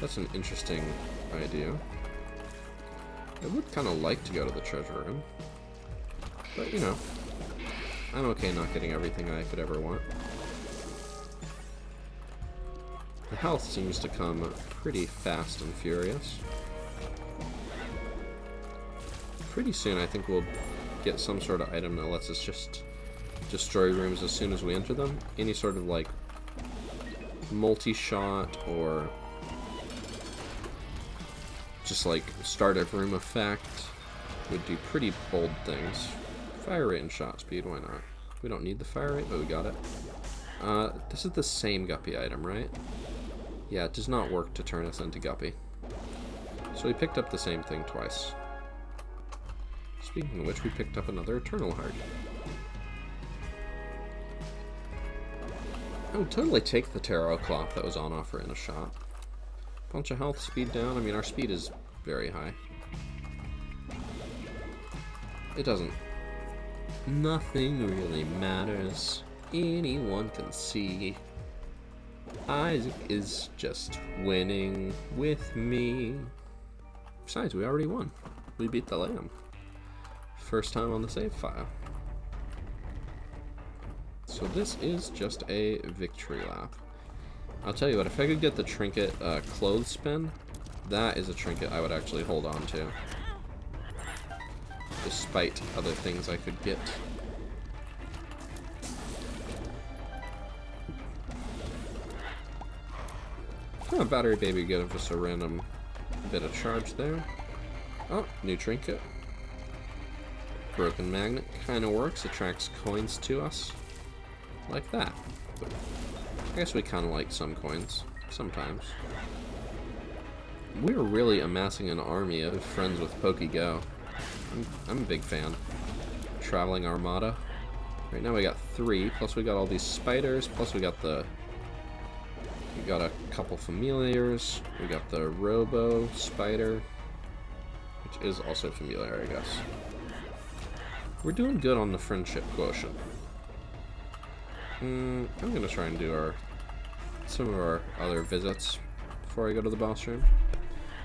That's an interesting idea. I would kind of like to go to the treasure room, but you know, I'm okay not getting everything I could ever want. The health seems to come pretty fast and furious. Pretty soon I think we'll get some sort of item that lets us just destroy rooms as soon as we enter them. Any sort of like multi-shot or just like start of room effect would do pretty bold things. Fire rate and shot speed, why not? We don't need the fire rate, but we got it. This is the same Guppy item, right? Yeah, it does not work to turn us into Guppy. So we picked up the same thing twice. Speaking of which, we picked up another Eternal Heart. I would totally take the Tarot Cloth that was on offer in a shop. Bunch of health, speed down. I mean, our speed is very high. It doesn't. Nothing really matters. Anyone can see. Isaac is just winning with me. Besides, we already won. We beat the lamb. First time on the save file. So this is just a victory lap. I'll tell you what, if I could get the trinket Clothespin, that is a trinket I would actually hold on to. Despite other things I could get. Oh, battery baby gave us a random bit of charge there. Oh, new trinket. Broken magnet kind of works, attracts coins to us. Like that. But I guess we kind of like some coins, sometimes. We're really amassing an army of friends with PokeGo. I'm a big fan. Traveling Armada. Right now we got 3, plus we got all these spiders, plus we got a couple familiars. We got the Robo Spider, which is also familiar, I guess. We're doing good on the friendship quotient. I'm gonna try and do some of our other visits before I go to the boss room,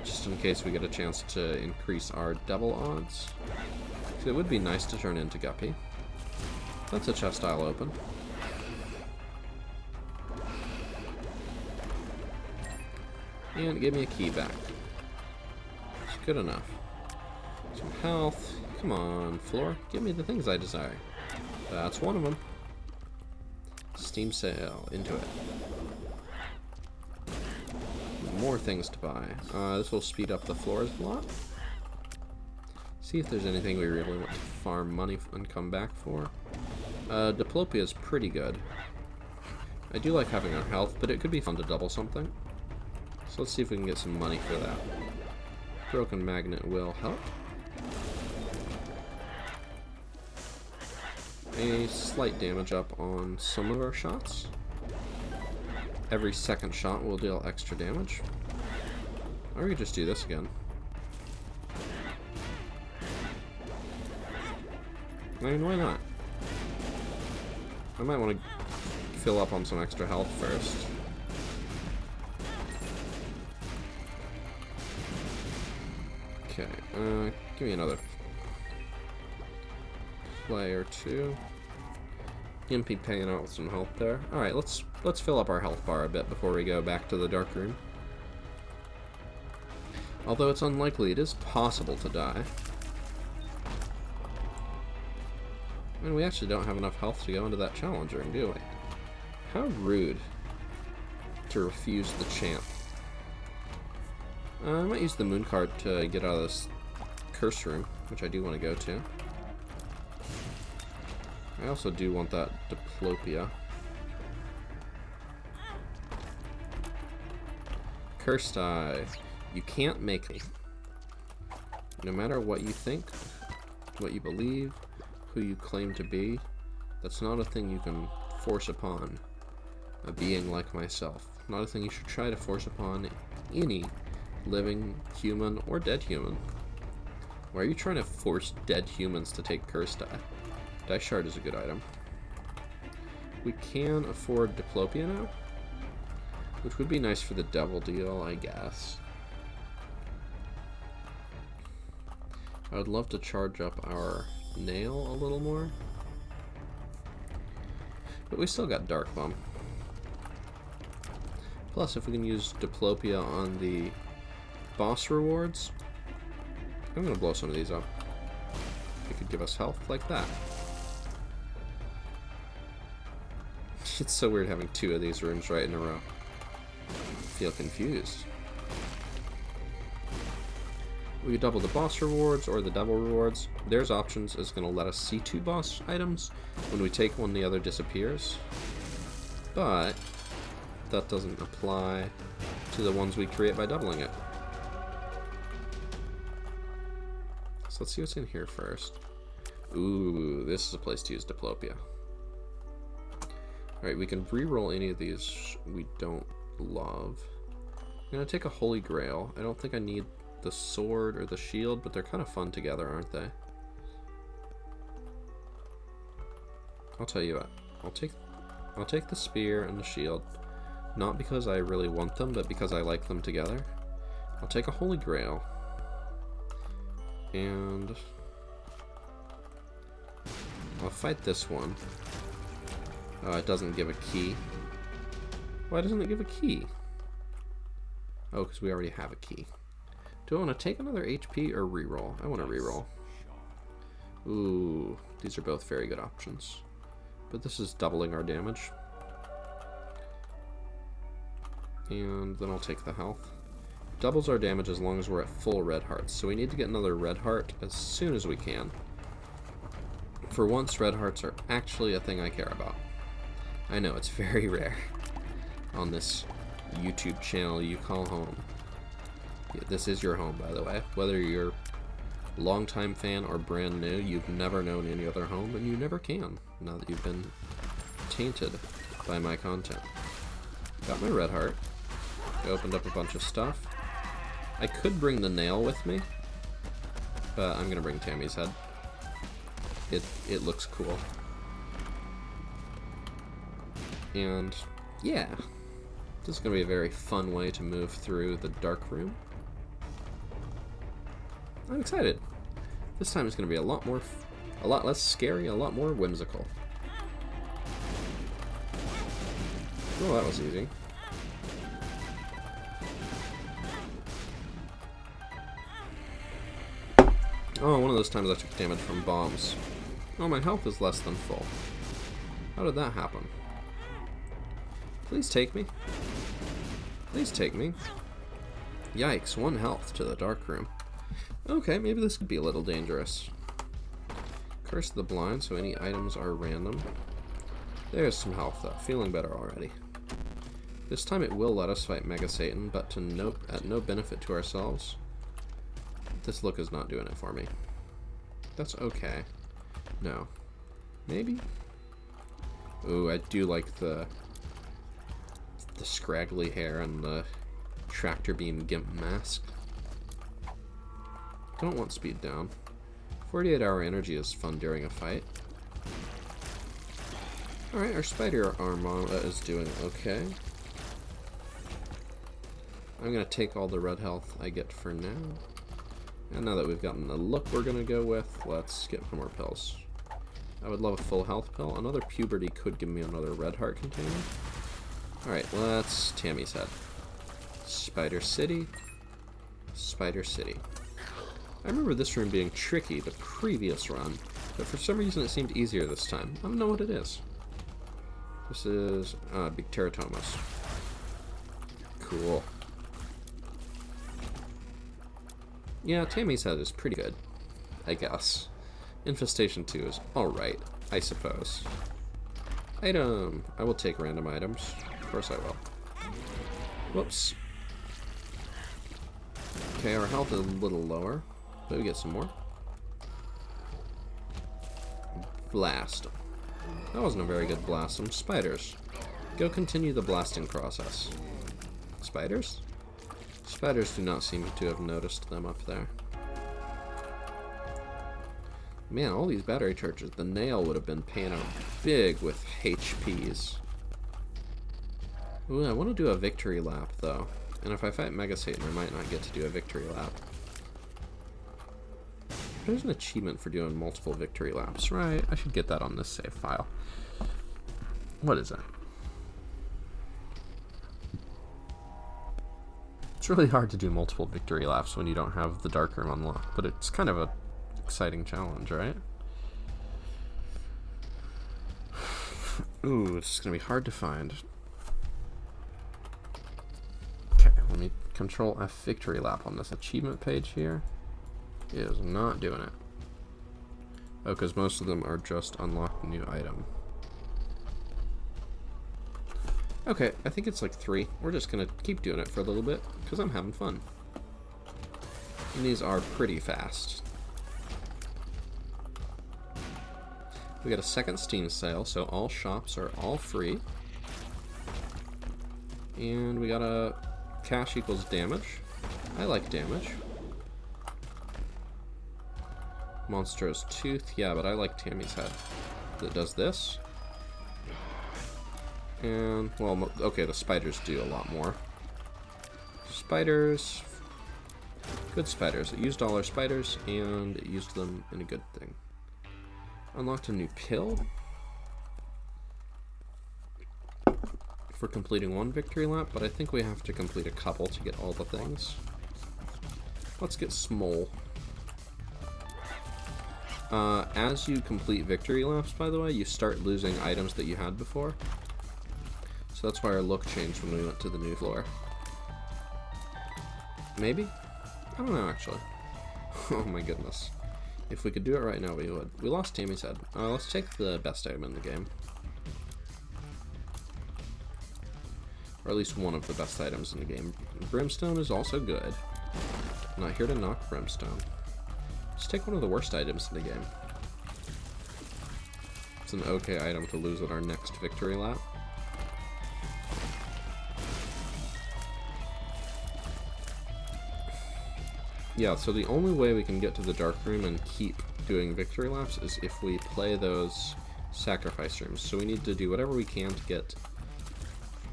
just in case we get a chance to increase our devil odds. It would be nice to turn into Guppy. That's a chest I'll open. And give me a key back. It's good enough. Some health. Come on, floor. Give me the things I desire. That's one of them. Steam sale. Into it. More things to buy. This will speed up the floors a lot. See if there's anything we really want to farm money and come back for. Diplopia is pretty good. I do like having our health, but it could be fun to double something. So let's see if we can get some money for that. Broken magnet will help. A slight damage up on some of our shots. Every second shot will deal extra damage. Or we could just do this again. I mean, why not? I might want to fill up on some extra health first. Okay, give me another player 2. Impy paying out with some health there. Alright, let's fill up our health bar a bit before we go back to the dark room. Although it's unlikely, it is possible to die. And we actually don't have enough health to go into that challenge room, do we? How rude to refuse the champ. I might use the moon card to get out of this curse room, which I do want to go to. I also do want that diplopia. Cursed Eye. You can't make me. No matter what you think, what you believe, who you claim to be, that's not a thing you can force upon a being like myself. Not a thing you should try to force upon any living human or dead human. Why are you trying to force dead humans to take Cursed Eye? Dice Shard is a good item. We can afford Diplopia now, which would be nice for the devil deal, I guess. I would love to charge up our nail a little more, but we still got Dark Bomb. Plus, if we can use Diplopia on the boss rewards, I'm gonna blow some of these up. It could give us health like that. It's so weird having 2 of these rooms right in a row. I feel confused. We double the boss rewards or the devil rewards. There's options is going to let us see 2 boss items. When we take one, the other disappears. But that doesn't apply to the ones we create by doubling it. So let's see what's in here first. Ooh, this is a place to use Diplopia. Alright, we can re-roll any of these we don't love. I'm going to take a Holy Grail. I don't think I need the sword or the shield, but they're kind of fun together, aren't they? I'll tell you what. I'll take the spear and the shield, not because I really want them, but because I like them together. I'll take a Holy Grail, and I'll fight this one. Oh, it doesn't give a key. Why doesn't it give a key? Oh, because we already have a key. Do I want to take another HP or reroll? I want to reroll. Ooh, these are both very good options. But this is doubling our damage. And then I'll take the health. Doubles our damage as long as we're at full red hearts. So we need to get another red heart as soon as we can. For once, red hearts are actually a thing I care about. I know, it's very rare on this YouTube channel you call home. Yeah, this is your home, by the way. Whether you're a longtime fan or brand new, you've never known any other home, and you never can, now that you've been tainted by my content. Got my red heart. I opened up a bunch of stuff. I could bring the nail with me, but I'm gonna bring Tammy's head. It looks cool. And yeah, this is going to be a very fun way to move through the dark room. I'm excited. This time it's going to be a lot less scary, a lot more whimsical. Oh, that was easy. Oh, one of those times I took damage from bombs. Oh, my health is less than full. How did that happen? Please take me. Please take me. Yikes, 1 health to the dark room. Okay, maybe this could be a little dangerous. Curse of the Blind, so any items are random. There's some health though, feeling better already. This time it will let us fight Mega Satan, but at no benefit to ourselves. This look is not doing it for me. That's okay. No. Maybe? Ooh, I do like the scraggly hair and the tractor beam gimp mask. Don't want speed down. 48-hour energy is fun during a fight. Alright, our spider armor is doing okay. I'm gonna take all the red health I get for now. And now that we've gotten the look we're gonna go with, let's get some more pills. I would love a full health pill. Another puberty could give me another red heart container. Alright, let's Tammy's head. Spider City. Spider City. I remember this room being tricky the previous run, but for some reason it seemed easier this time. I don't know what it is. This is big teratomas. Cool. Yeah, Tammy's head is pretty good, I guess. Infestation 2 is alright, I suppose. Item. I will take random items. Of course I will. Whoops. Okay, our health is a little lower, but we get some more. Blast. That wasn't a very good blast. Some spiders. Go continue the blasting process. Spiders? Spiders do not seem to have noticed them up there. Man, all these battery charges. The nail would have been paying out big with HPs. Ooh, I want to do a victory lap, though. And if I fight Mega Satan, I might not get to do a victory lap. There's an achievement for doing multiple victory laps, right? I should get that on this save file. What is it? It's really hard to do multiple victory laps when you don't have the dark room unlocked, but it's kind of a exciting challenge, right? Ooh, it's gonna be hard to find. Okay, let me Control F victory lap on this achievement page here. It is not doing it. Oh, because most of them are just unlock new item. Okay, I think it's like 3. We're just gonna keep doing it for a little bit, because I'm having fun. And these are pretty fast. We got a second Steam sale, so all shops are all free. And we got a cash equals damage. I like damage. Monstrous Tooth, yeah, but I like Tammy's head. That does this. And, well, okay, the spiders do a lot more. Spiders. Good spiders. It used all our spiders, and it used them in a good thing. Unlocked a new pill. For completing one victory lap, but I think we have to complete a couple to get all the things. Let's get Smole. As you complete victory laps, by the way, you start losing items that you had before. So that's why our look changed when we went to the new floor. Maybe? I don't know, actually. Oh my goodness. If we could do it right now, we would. We lost Tammy's head. Let's take the best item in the game. Or at least one of the best items in the game. Brimstone is also good. I'm not here to knock Brimstone. Let's take one of the worst items in the game. It's an okay item to lose at our next victory lap. Yeah, so the only way we can get to the dark room and keep doing victory laps is if we play those sacrifice rooms. So we need to do whatever we can to get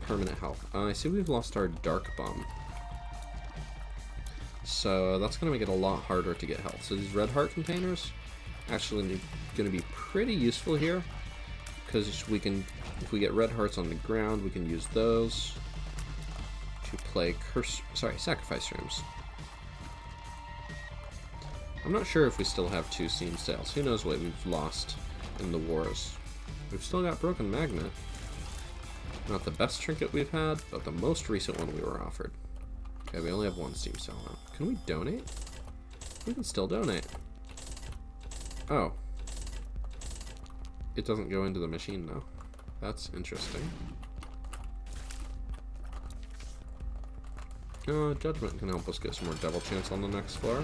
permanent health. I see we've lost our dark bomb. So that's going to make it a lot harder to get health. So these red heart containers actually going to be pretty useful here, because we can, if we get red hearts on the ground, we can use those to play sacrifice rooms. I'm not sure if we still have 2 Steam sales. Who knows what we've lost in the wars. We've still got Broken Magnet. Not the best trinket we've had, but the most recent one we were offered. Okay, we only have 1 Steam sale now. Can we donate? We can still donate. Oh. It doesn't go into the machine though. That's interesting. Judgment can help us get some more double chance on the next floor.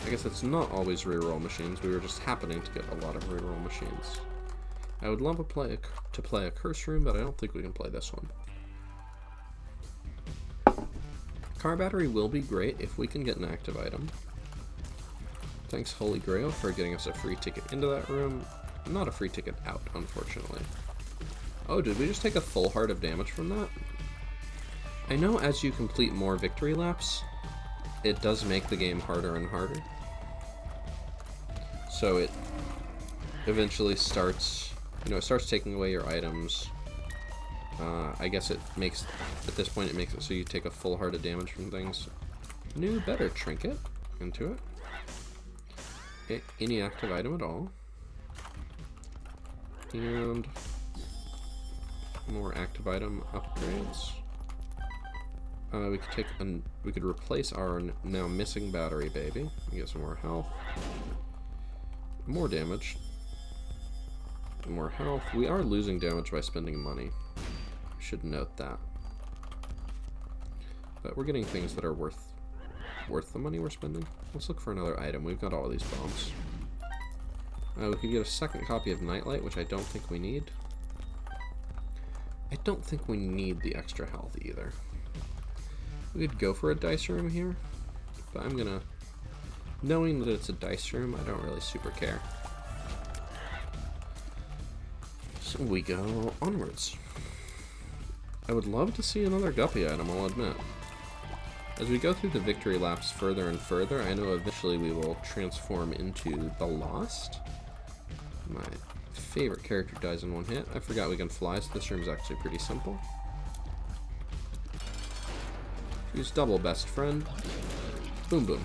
I guess it's not always reroll machines. We were just happening to get a lot of reroll machines. I would love to play a curse room, but I don't think we can play this one. Car battery will be great if we can get an active item. Thanks Holy Grail for getting us a free ticket into that room. Not a free ticket out, unfortunately. Oh, did we just take a full heart of damage from that? I know as you complete more victory laps, it does make the game harder and harder. So it eventually starts, you know, it starts taking away your items. I guess it makes, at this point it makes it so you take a full heart of damage from things. New, better trinket into it. Okay, any active item at all. And more active item upgrades. We could take we could replace our now missing battery baby. We get some more health. More damage. More health. We are losing damage by spending money. Should note that. But we're getting things that are worth the money we're spending. Let's look for another item. We've got all these bombs. We could get a second copy of Nightlight, which I don't think we need. I don't think we need the extra health either. We could go for a dice room here, but I'm gonna... Knowing that it's a dice room, I don't really super care. So we go onwards. I would love to see another guppy item, I'll admit. As we go through the victory laps further and further, I know eventually we will transform into the Lost. My favorite character dies in one hit. I forgot we can fly, so this room is actually pretty simple. Use double best friend. Boom boom.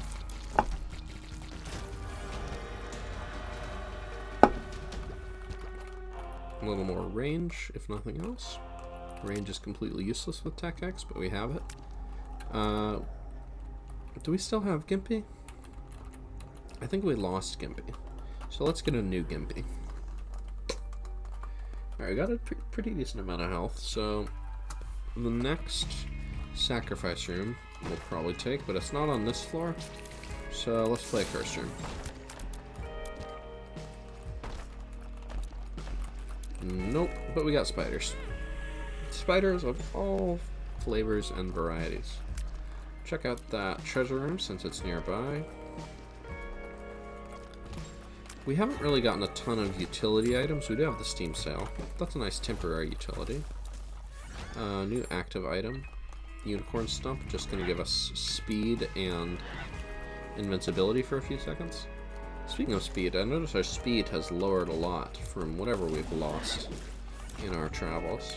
A little more range, if nothing else. Range is completely useless with Tech X, but we have it. Do we still have Gimpy? I think we lost Gimpy. So let's get a new Gimpy. Alright, we got a pretty decent amount of health, so the next sacrifice room we'll probably take, but it's not on this floor, so let's play a curse room. Nope, but we got spiders. Spiders of all flavors and varieties. Check out that treasure room since it's nearby. We haven't really gotten a ton of utility items. We do have the Steam Sail. That's a nice temporary utility. New active item. Unicorn Stump, just going to give us speed and invincibility for a few seconds. Speaking of speed, I notice our speed has lowered a lot from whatever we've lost in our travels.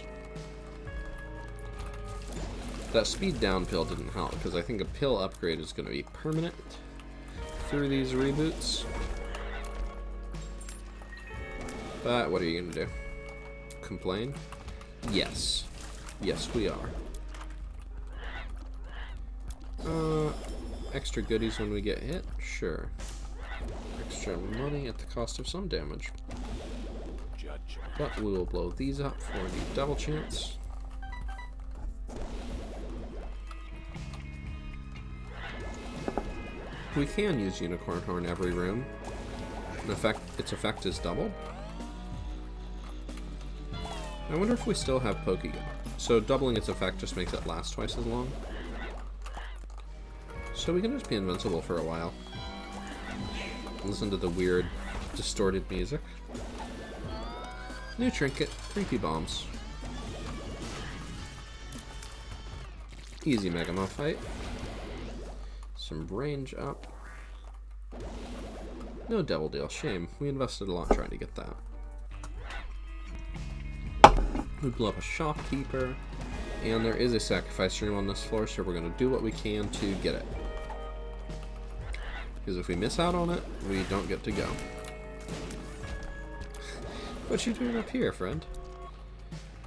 That speed down pill didn't help, because I think a pill upgrade is going to be permanent through these reboots. But what are you going to do? Complain? Yes. Yes, we are. Extra goodies when we get hit? Sure. Extra money at the cost of some damage. But we will blow these up for the double chance. We can use Unicorn Horn every room. In effect, its effect is doubled. I wonder if we still have Pokegun. So doubling its effect just makes it last twice as long. So we can just be invincible for a while. Listen to the weird, distorted music. New trinket, creepy bombs. Easy Mega Muff fight. Some range up. No Devil Deal, shame. We invested a lot trying to get that. We blew up a shopkeeper, and there is a sacrifice room on this floor, so we're going to do what we can to get it. Because if we miss out on it, we don't get to go. What you doing up here, friend?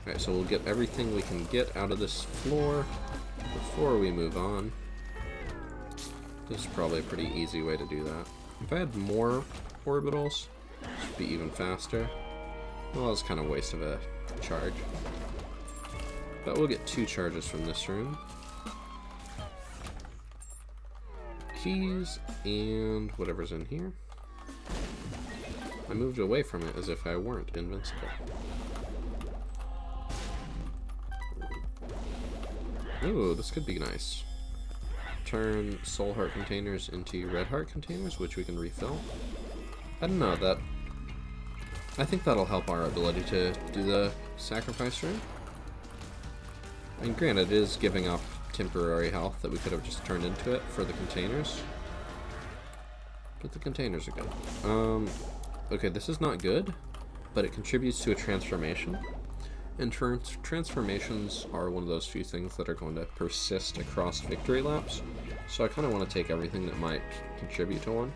Alright, so we'll get everything we can get out of this floor before we move on. This is probably a pretty easy way to do that. If I had more orbitals, it would be even faster. Well, it's kind of a waste of a charge. But we'll get 2 charges from this room. Keys and whatever's in here. I moved away from it as if I weren't invincible. Ooh, this could be nice. Turn soul heart containers into red heart containers, which we can refill. I don't know, that... I think that'll help our ability to do the sacrifice room. And granted, it is giving up temporary health that we could have just turned into it for the containers. But the containers are good. Okay, this is not good, but it contributes to a transformation. And transformations are one of those few things that are going to persist across victory laps. So I kind of want to take everything that might contribute to one.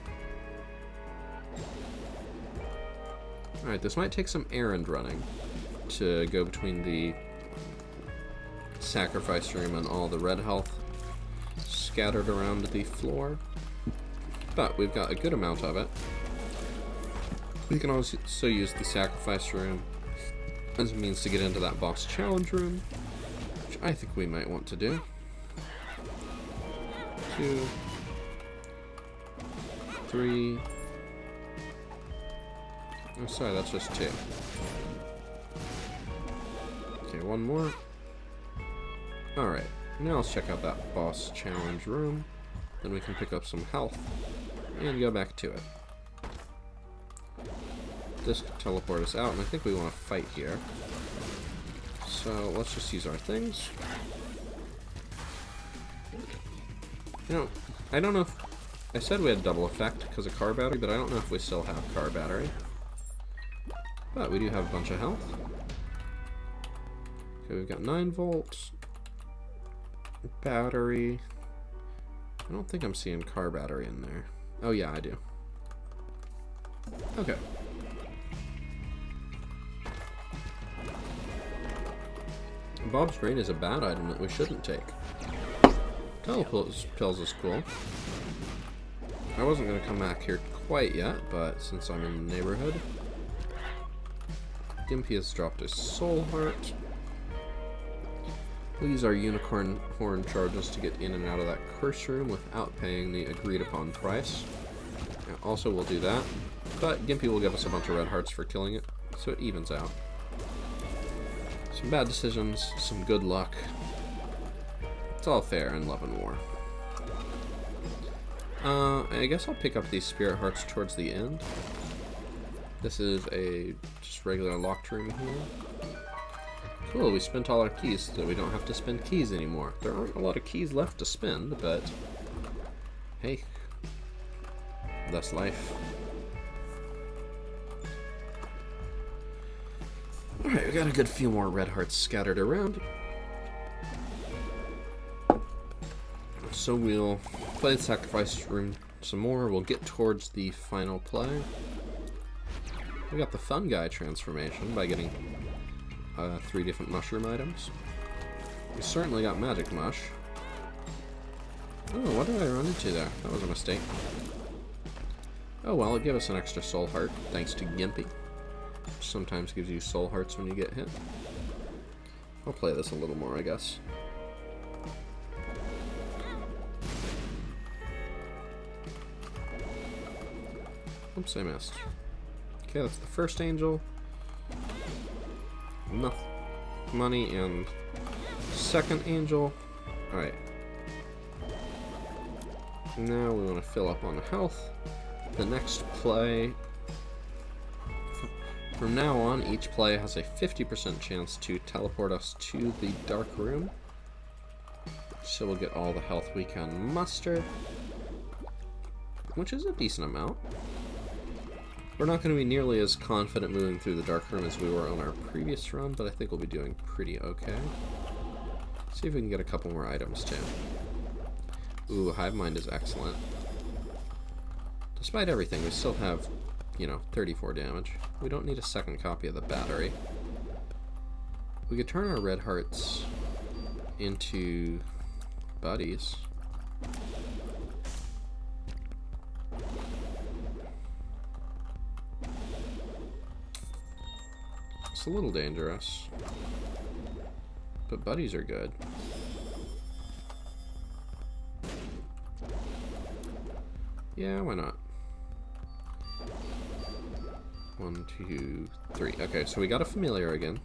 Alright, this might take some errand running to go between the sacrifice room and all the red health scattered around the floor. But we've got a good amount of it. We can also use the sacrifice room as a means to get into that boss challenge room, which I think we might want to do. 2, 3. Oh, sorry, that's just 2. Okay, one more. Alright, now let's check out that boss challenge room. Then we can pick up some health and go back to it. This could teleport us out, and I think we want to fight here. So let's just use our things. You know, I don't know if... I said we had double effect because of car battery, but I don't know if we still have car battery. But we do have a bunch of health. Okay, we've got 9 volts. Battery. I don't think I'm seeing car battery in there. Oh yeah, I do. Okay. Bob's Brain is a bad item that we shouldn't take. Teleport pills is cool. I wasn't going to come back here quite yet, but since I'm in the neighborhood. Gimpy has dropped his soul heart. We'll use our unicorn horn charges to get in and out of that curse room without paying the agreed upon price. Also, we'll do that, but Gimpy will give us a bunch of red hearts for killing it, so it evens out. Some bad decisions, some good luck. It's all fair in Love and War. I guess I'll pick up these spirit hearts towards the end. This is a just regular locked room here. Cool, we spent all our keys, so we don't have to spend keys anymore. There aren't a lot of keys left to spend, but hey, that's life. Alright, we got a good few more red hearts scattered around. So we'll play the sacrifice room some more. We'll get towards the final play. We got the fun guy transformation by getting 3 different mushroom items. We certainly got magic mush. Oh, what did I run into there? That was a mistake. Oh well, it gave us an extra soul heart, thanks to Gimpy. Sometimes gives you soul hearts when you get hit. I'll play this a little more, I guess. Oops, I missed. Okay, that's the first angel. Enough money and second angel. Alright. Now we want to fill up on health. The next play... From now on, each play has a 50% chance to teleport us to the dark room. So we'll get all the health we can muster, which is a decent amount. We're not going to be nearly as confident moving through the dark room as we were on our previous run, but I think we'll be doing pretty okay. See if we can get a couple more items too. Ooh, Hive Mind is excellent. Despite everything, we still have, you know, 34 damage. We don't need a second copy of the battery. We could turn our red hearts into buddies. It's a little dangerous, but buddies are good. Yeah, why not? 1, 2, 3. Okay, so we got a familiar again.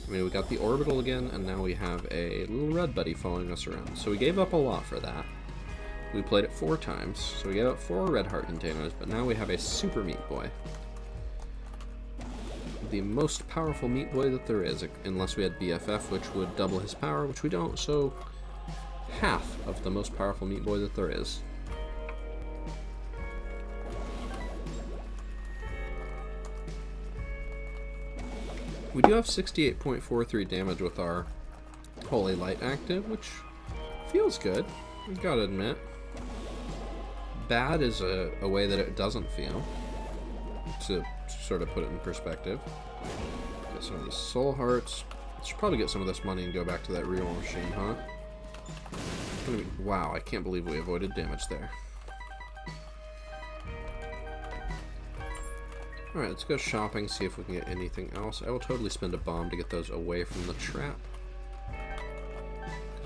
I mean, we got the orbital again, and now we have a little red buddy following us around. So we gave up a lot for that. We played it 4 times, so we gave up 4 red heart containers, but now we have a super meat boy. The most powerful meat boy that there is, unless we had BFF, which would double his power, which we don't, so half of the most powerful meat boy that there is. We do have 68.43 damage with our Holy Light active, which feels good, I've gotta admit. Bad is a way that it doesn't feel, to sort of put it in perspective. Get some of these soul hearts. Should probably get some of this money and go back to that reroll machine, huh? Wow, I can't believe we avoided damage there. Alright, let's go shopping, see if we can get anything else. I will totally spend a bomb to get those away from the trap.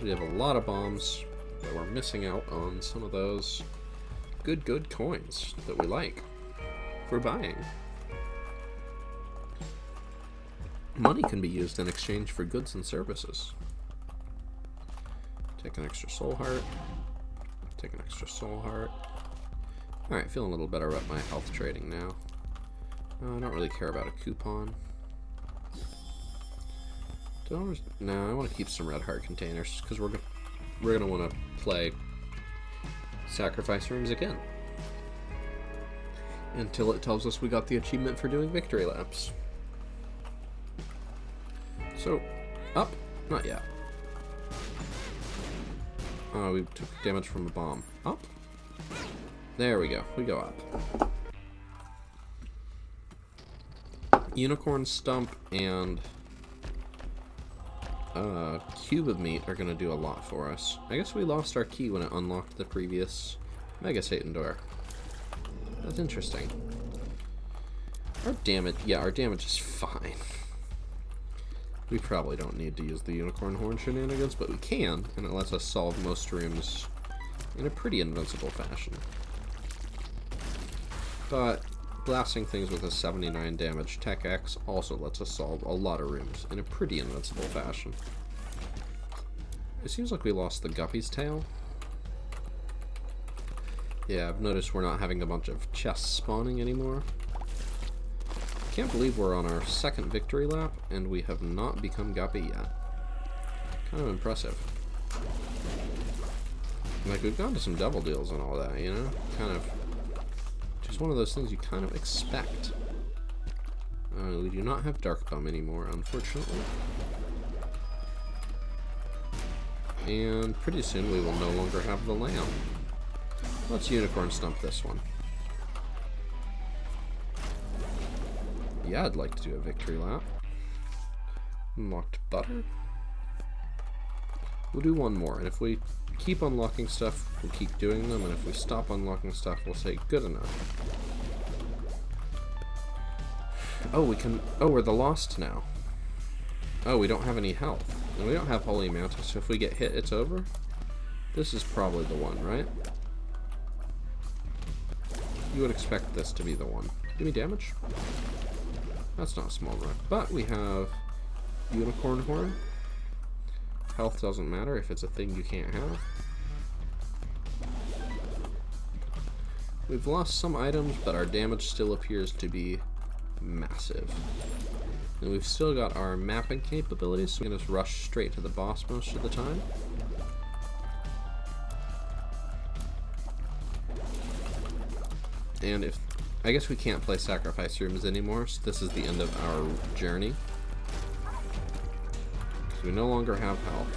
We have a lot of bombs, but we're missing out on some of those good coins that we like for buying. Money can be used in exchange for goods and services. Take an extra soul heart. Take an extra soul heart. Alright, feeling a little better about my health trading now. I don't really care about a coupon. No, I want to keep some red heart containers because we're gonna want to play sacrifice rooms again until it tells us we got the achievement for doing victory laps. So, up? Not yet. Oh, we took damage from a bomb. Up? There we go. We go up. Unicorn Stump and Cube of Meat are going to do a lot for us. I guess we lost our key when it unlocked the previous Mega Satan door. That's interesting. Our damage is fine. We probably don't need to use the Unicorn Horn shenanigans, but we can, and it lets us solve most rooms in a pretty invincible fashion. But blasting things with a 79 damage Tech X also lets us solve a lot of rooms in a pretty invincible fashion. It seems like we lost the Guppy's tail. Yeah, I've noticed we're not having a bunch of chests spawning anymore. Can't believe we're on our second victory lap and we have not become Guppy yet. Kind of impressive. Like, we've gone to some double deals and all that, you know? Kind of just one of those things you kind of expect. We do not have Dark Bum anymore, unfortunately. And pretty soon we will no longer have the Lamb. Let's Unicorn Stump this one. Yeah, I'd like to do a victory lap. Unlocked butter. We'll do one more, and if we keep unlocking stuff, we'll keep doing them, and if we stop unlocking stuff, we'll say good enough. Oh, we can... Oh, we're the Lost now. Oh, we don't have any health. And we don't have Holy Mantis, so if we get hit, it's over. This is probably the one, right? You would expect this to be the one. Give me damage. That's not a small rock, but we have Unicorn Horn. Health doesn't matter if it's a thing you can't have. We've lost some items, but our damage still appears to be massive. And we've still got our mapping capabilities, so we can just rush straight to the boss most of the time. And if... I guess we can't play sacrifice rooms anymore, so this is the end of our journey. Because we no longer have health.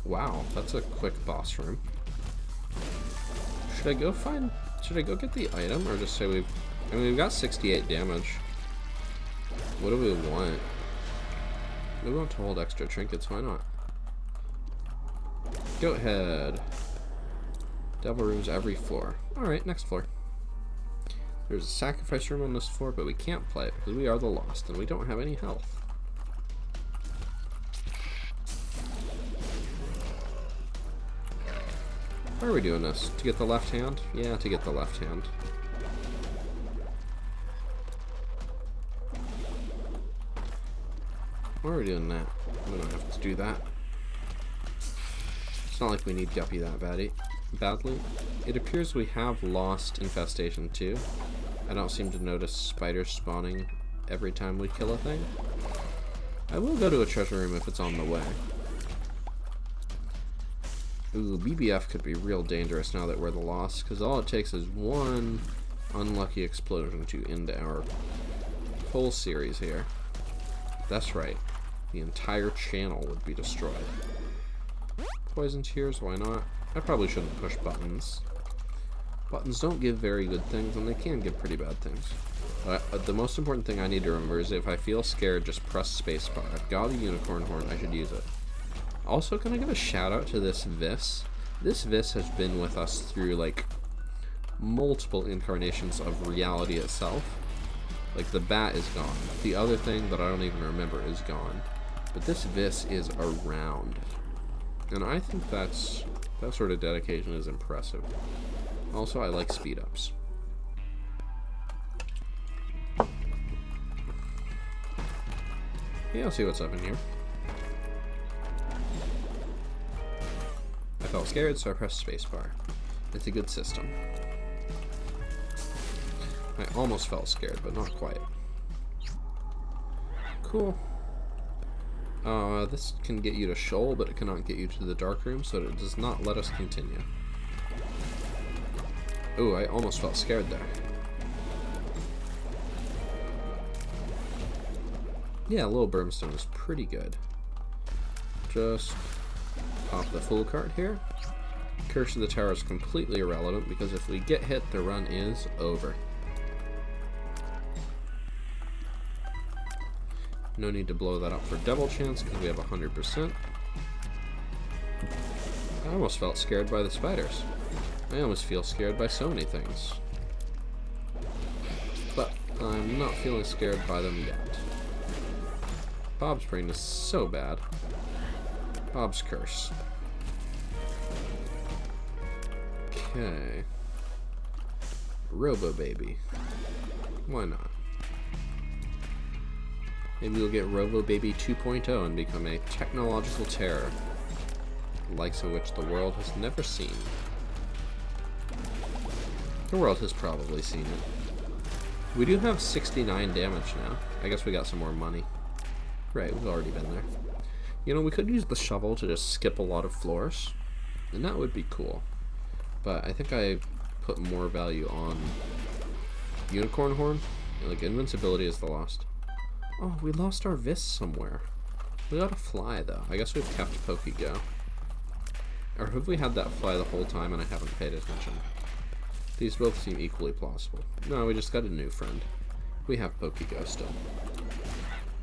Wow, that's a quick boss room. Should I go get the item, or just say we've got 68 damage. What do we want? We want to hold extra trinkets, why not? Goat head. Devil rooms every floor. Alright, next floor. There's a sacrifice room on this floor, but we can't play it because we are the Lost and we don't have any health. Why are we doing this? To get the left hand? Yeah, to get the left hand. Why are we doing that? We don't have to do that. It's not like we need Guppy that badly. It appears we have lost Infestation too. I don't seem to notice spiders spawning every time we kill a thing. I will go to a treasure room if it's on the way. Ooh, BBF could be real dangerous now that we're the loss, because all it takes is one unlucky explosion to end our whole series here. That's right. The entire channel would be destroyed. Poison tears, why not? I probably shouldn't push buttons. Buttons don't give very good things, and they can give pretty bad things. The most important thing I need to remember is if I feel scared, just press spacebar. I've got a unicorn horn, I should use it. Also, can I give a shout out to this Vis? This Vis has been with us through, like, multiple incarnations of reality itself. Like, the bat is gone. The other thing that I don't even remember is gone. But this Vis is around. And I think that sort of dedication is impressive. Also, I like speed ups. Yeah, I'll see what's up in here. I felt scared, so I pressed spacebar. It's a good system. I almost felt scared, but not quite. Cool. This can get you to Shoal, but it cannot get you to the dark room, so it does not let us continue. Ooh, I almost felt scared there. Yeah, a little brimstone is pretty good. Just pop the full card here. Curse of the Tower is completely irrelevant because if we get hit, the run is over. No need to blow that up for double chance because we have 100%. I almost felt scared by the spiders. I almost feel scared by so many things. But I'm not feeling scared by them yet. Bob's brain is so bad. Bob's curse. Okay. Robo Baby. Why not? Maybe we'll get Robo Baby 2.0 and become a technological terror, the likes of which the world has never seen. The world has probably seen it. We do have 69 damage now. I guess we got some more money. Right, we've already been there. You know, we could use the shovel to just skip a lot of floors, and that would be cool. But I think I put more value on Unicorn Horn. Like, invincibility is the lost. Oh, we lost our Vis somewhere. We gotta fly, though. I guess we've kept Pokego. Or have we had that fly the whole time and I haven't paid attention? These both seem equally plausible. No, we just got a new friend. We have Pokego still.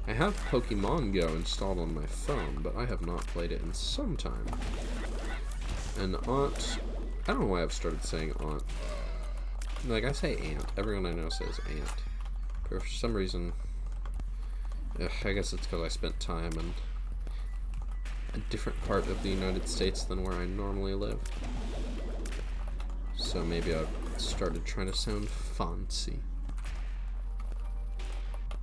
I have Pokemon Go installed on my phone, but I have not played it in some time. And Aunt... I don't know why I've started saying Aunt. Like, I say Aunt. Everyone I know says Aunt. But for some reason... I guess it's because I spent time in a different part of the United States than where I normally live. So maybe I've started trying to sound fancy.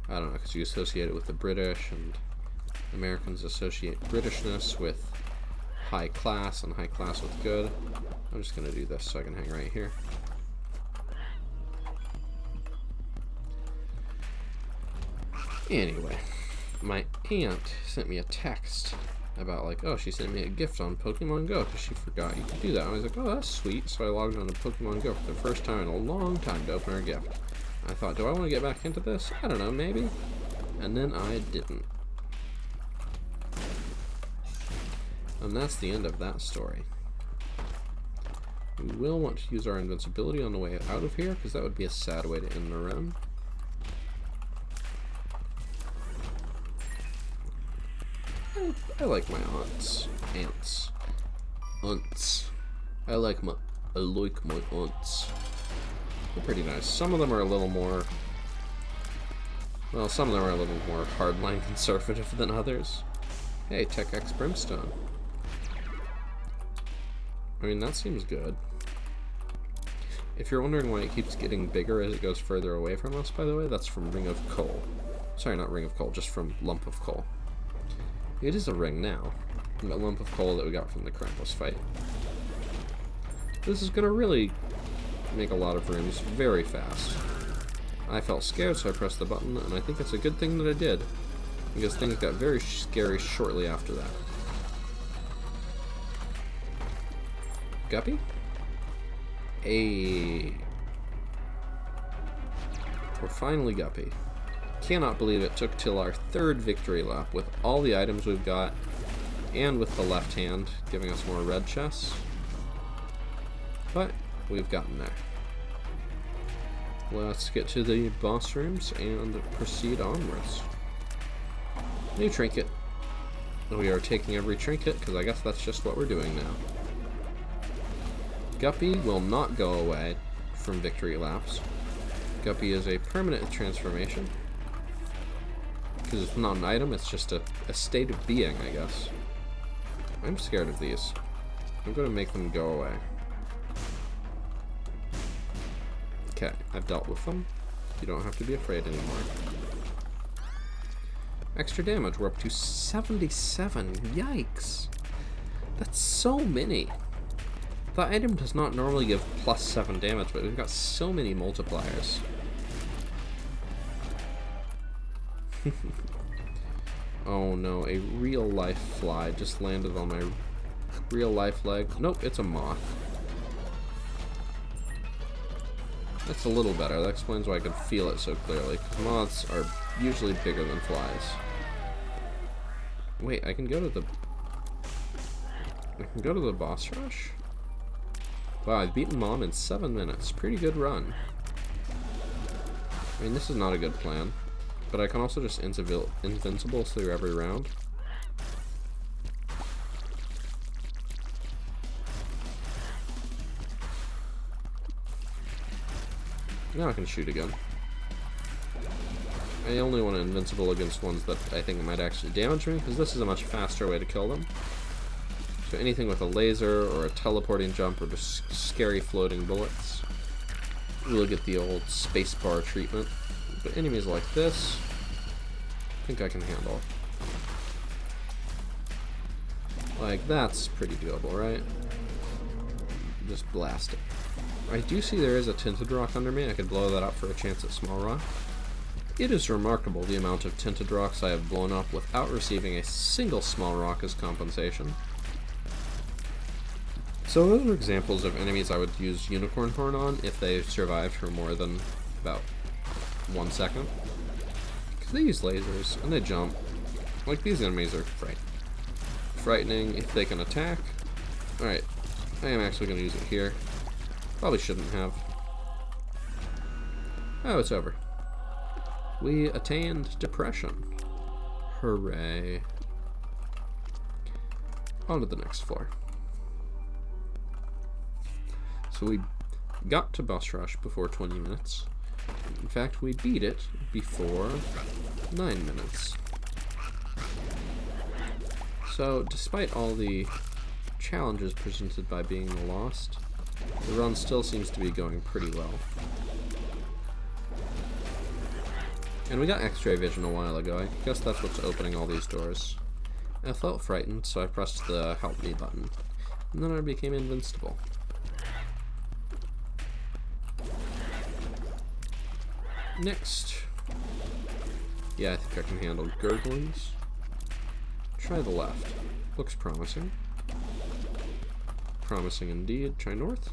I don't know, because you associate it with the British, and Americans associate Britishness with high class, and high class with good. I'm just going to do this so I can hang right here. Anyway, my aunt sent me a text about, like, oh, she sent me a gift on Pokemon Go because she forgot you could do that. I was like, oh, that's sweet. So I logged on to Pokemon Go for the first time in a long time to open her gift. I thought, do I want to get back into this? I don't know, maybe. And then I didn't. And that's the end of that story. We will want to use our invincibility on the way out of here, because that would be a sad way to end the run. I like my aunts. Aunts. I like my aunts. They're pretty nice. Some of them are a little more... Well, some of them are a little more hardline conservative than others. Hey, Tech X Brimstone. I mean, that seems good. If you're wondering why it keeps getting bigger as it goes further away from us, by the way, that's from Ring of Coal. Sorry, not Ring of Coal, just from Lump of Coal. It is a ring now. The lump of coal that we got from the Krampus fight. This is going to really make a lot of rooms very fast. I felt scared, so I pressed the button, and I think it's a good thing that I did, because things got very scary shortly after that. Guppy? We're finally Guppy. Cannot believe it took till our 3rd victory lap with all the items we've got and with the left hand giving us more red chests. But we've gotten there. Let's get to the boss rooms and proceed onwards. New trinket. We are taking every trinket because I guess that's just what we're doing now. Guppy will not go away from victory laps. Guppy is a permanent transformation. Because it's not an item, it's just a state of being, I guess. I'm scared of these. I'm going to make them go away. Okay, I've dealt with them. You don't have to be afraid anymore. Extra damage, we're up to 77. Yikes. That's so many. The item does not normally give +7 damage, but we've got so many multipliers. Oh no, a real life fly just landed on my real life leg. Nope, it's a moth. That's a little better. That explains why I could feel it so clearly. 'Cause moths are usually bigger than flies. Wait, I can go to the boss rush? Wow, I've beaten Mom in 7 minutes. Pretty good run. I mean, this is not a good plan. But I can also just invincible through every round. Now I can shoot again. I only want to invincible against ones that I think might actually damage me, because this is a much faster way to kill them. So anything with a laser, or a teleporting jump, or just scary floating bullets, really get the old spacebar treatment. But enemies like this, I think I can handle. Like, that's pretty doable, right? Just blast it. I do see there is a tinted rock under me. I could blow that up for a chance at small rock. It is remarkable the amount of tinted rocks I have blown up without receiving a single small rock as compensation. So those are examples of enemies I would use Unicorn Horn on if they survived for more than about 1 second. Because they use lasers, and they jump. Like, these enemies are frightening if they can attack. Alright, I am actually going to use it here. Probably shouldn't have. Oh, it's over. We attained depression. Hooray. On to the next floor. So we got to boss rush before 20 minutes. In fact, we beat it before 9 minutes. So, despite all the challenges presented by being the Lost, the run still seems to be going pretty well. And we got X-ray vision a while ago. I guess that's what's opening all these doors. I felt frightened, so I pressed the help me button. And then I became invincible. Next. Yeah, I think I can handle gurglings. Try the left. Looks promising. Promising indeed. Try north.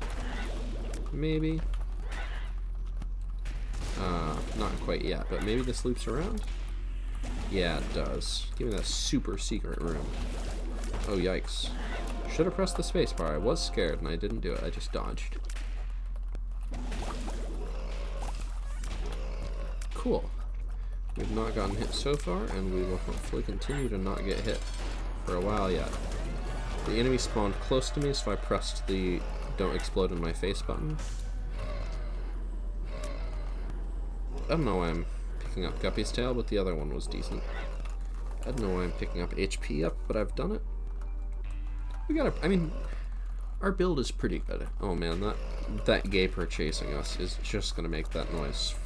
Maybe. Not quite yet, but maybe this loops around? Yeah, it does. Give me that super secret room. Oh, yikes. Should have pressed the spacebar. I was scared and I didn't do it. I just dodged. Cool. We've not gotten hit so far, and we will hopefully continue to not get hit for a while yet. The enemy spawned close to me, so I pressed the don't explode in my face button. I don't know why I'm picking up Guppy's tail, but the other one was decent. I don't know why I'm picking up HP up, but I've done it. We got I mean, our build is pretty good. Oh man, that gaper chasing us is just gonna make that noise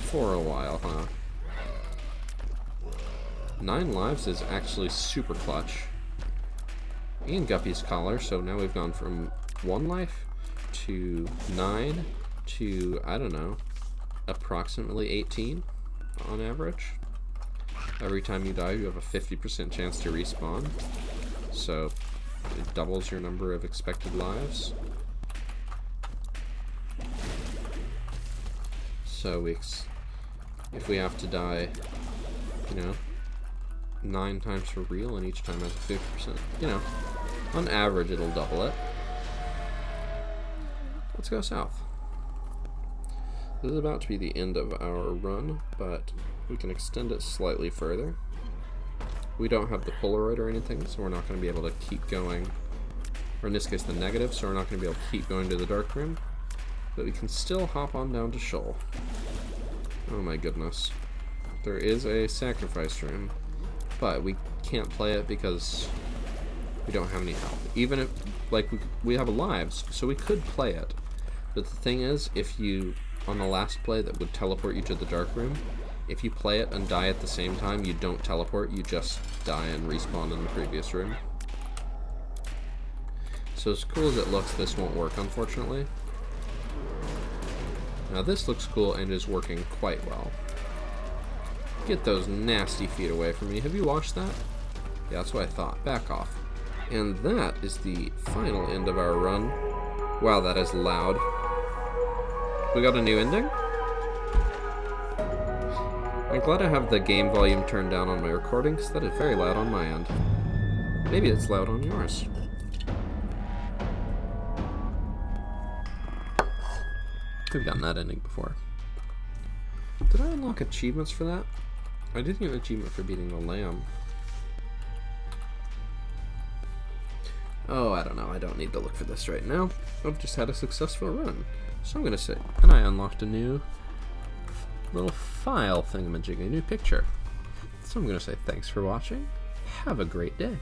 for a while, huh? 9 lives is actually super clutch. And Guppy's collar, so now we've gone from 1 life to 9 to, I don't know, approximately 18 on average. Every time you die, you have a 50% chance to respawn. So, It doubles your number of expected lives. So if we have to die, you know, 9 times for real, and each time has a 50%, you know, on average it'll double it. Let's go south. This is about to be the end of our run, but we can extend it slightly further. We don't have the Polaroid or anything, so we're not going to be able to keep going, or in this case the negative, so we're not going to be able to keep going to the dark room, but we can still hop on down to Shoal. Oh my goodness. There is a sacrifice room, but we can't play it because we don't have any health. Even if, like, we have lives, so we could play it. But the thing is, if you, on the last play that would teleport you to the dark room, if you play it and die at the same time, you don't teleport, you just die and respawn in the previous room. So as cool as it looks, this won't work, unfortunately. Now this looks cool and is working quite well. Get those nasty feet away from me. Have you watched that? Yeah, that's what I thought. Back off. And that is the final end of our run. Wow, that is loud. We got a new ending? I'm glad I have the game volume turned down on my recording, because that is very loud on my end. Maybe it's loud on yours. We've gotten that ending before. Did I unlock achievements for that? I did get an achievement for beating the lamb. Oh, I don't know. I don't need to look for this right now. I've just had a successful run. So I'm going to say, and I unlocked a new little file thingamajig, a new picture. So I'm going to say thanks for watching. Have a great day.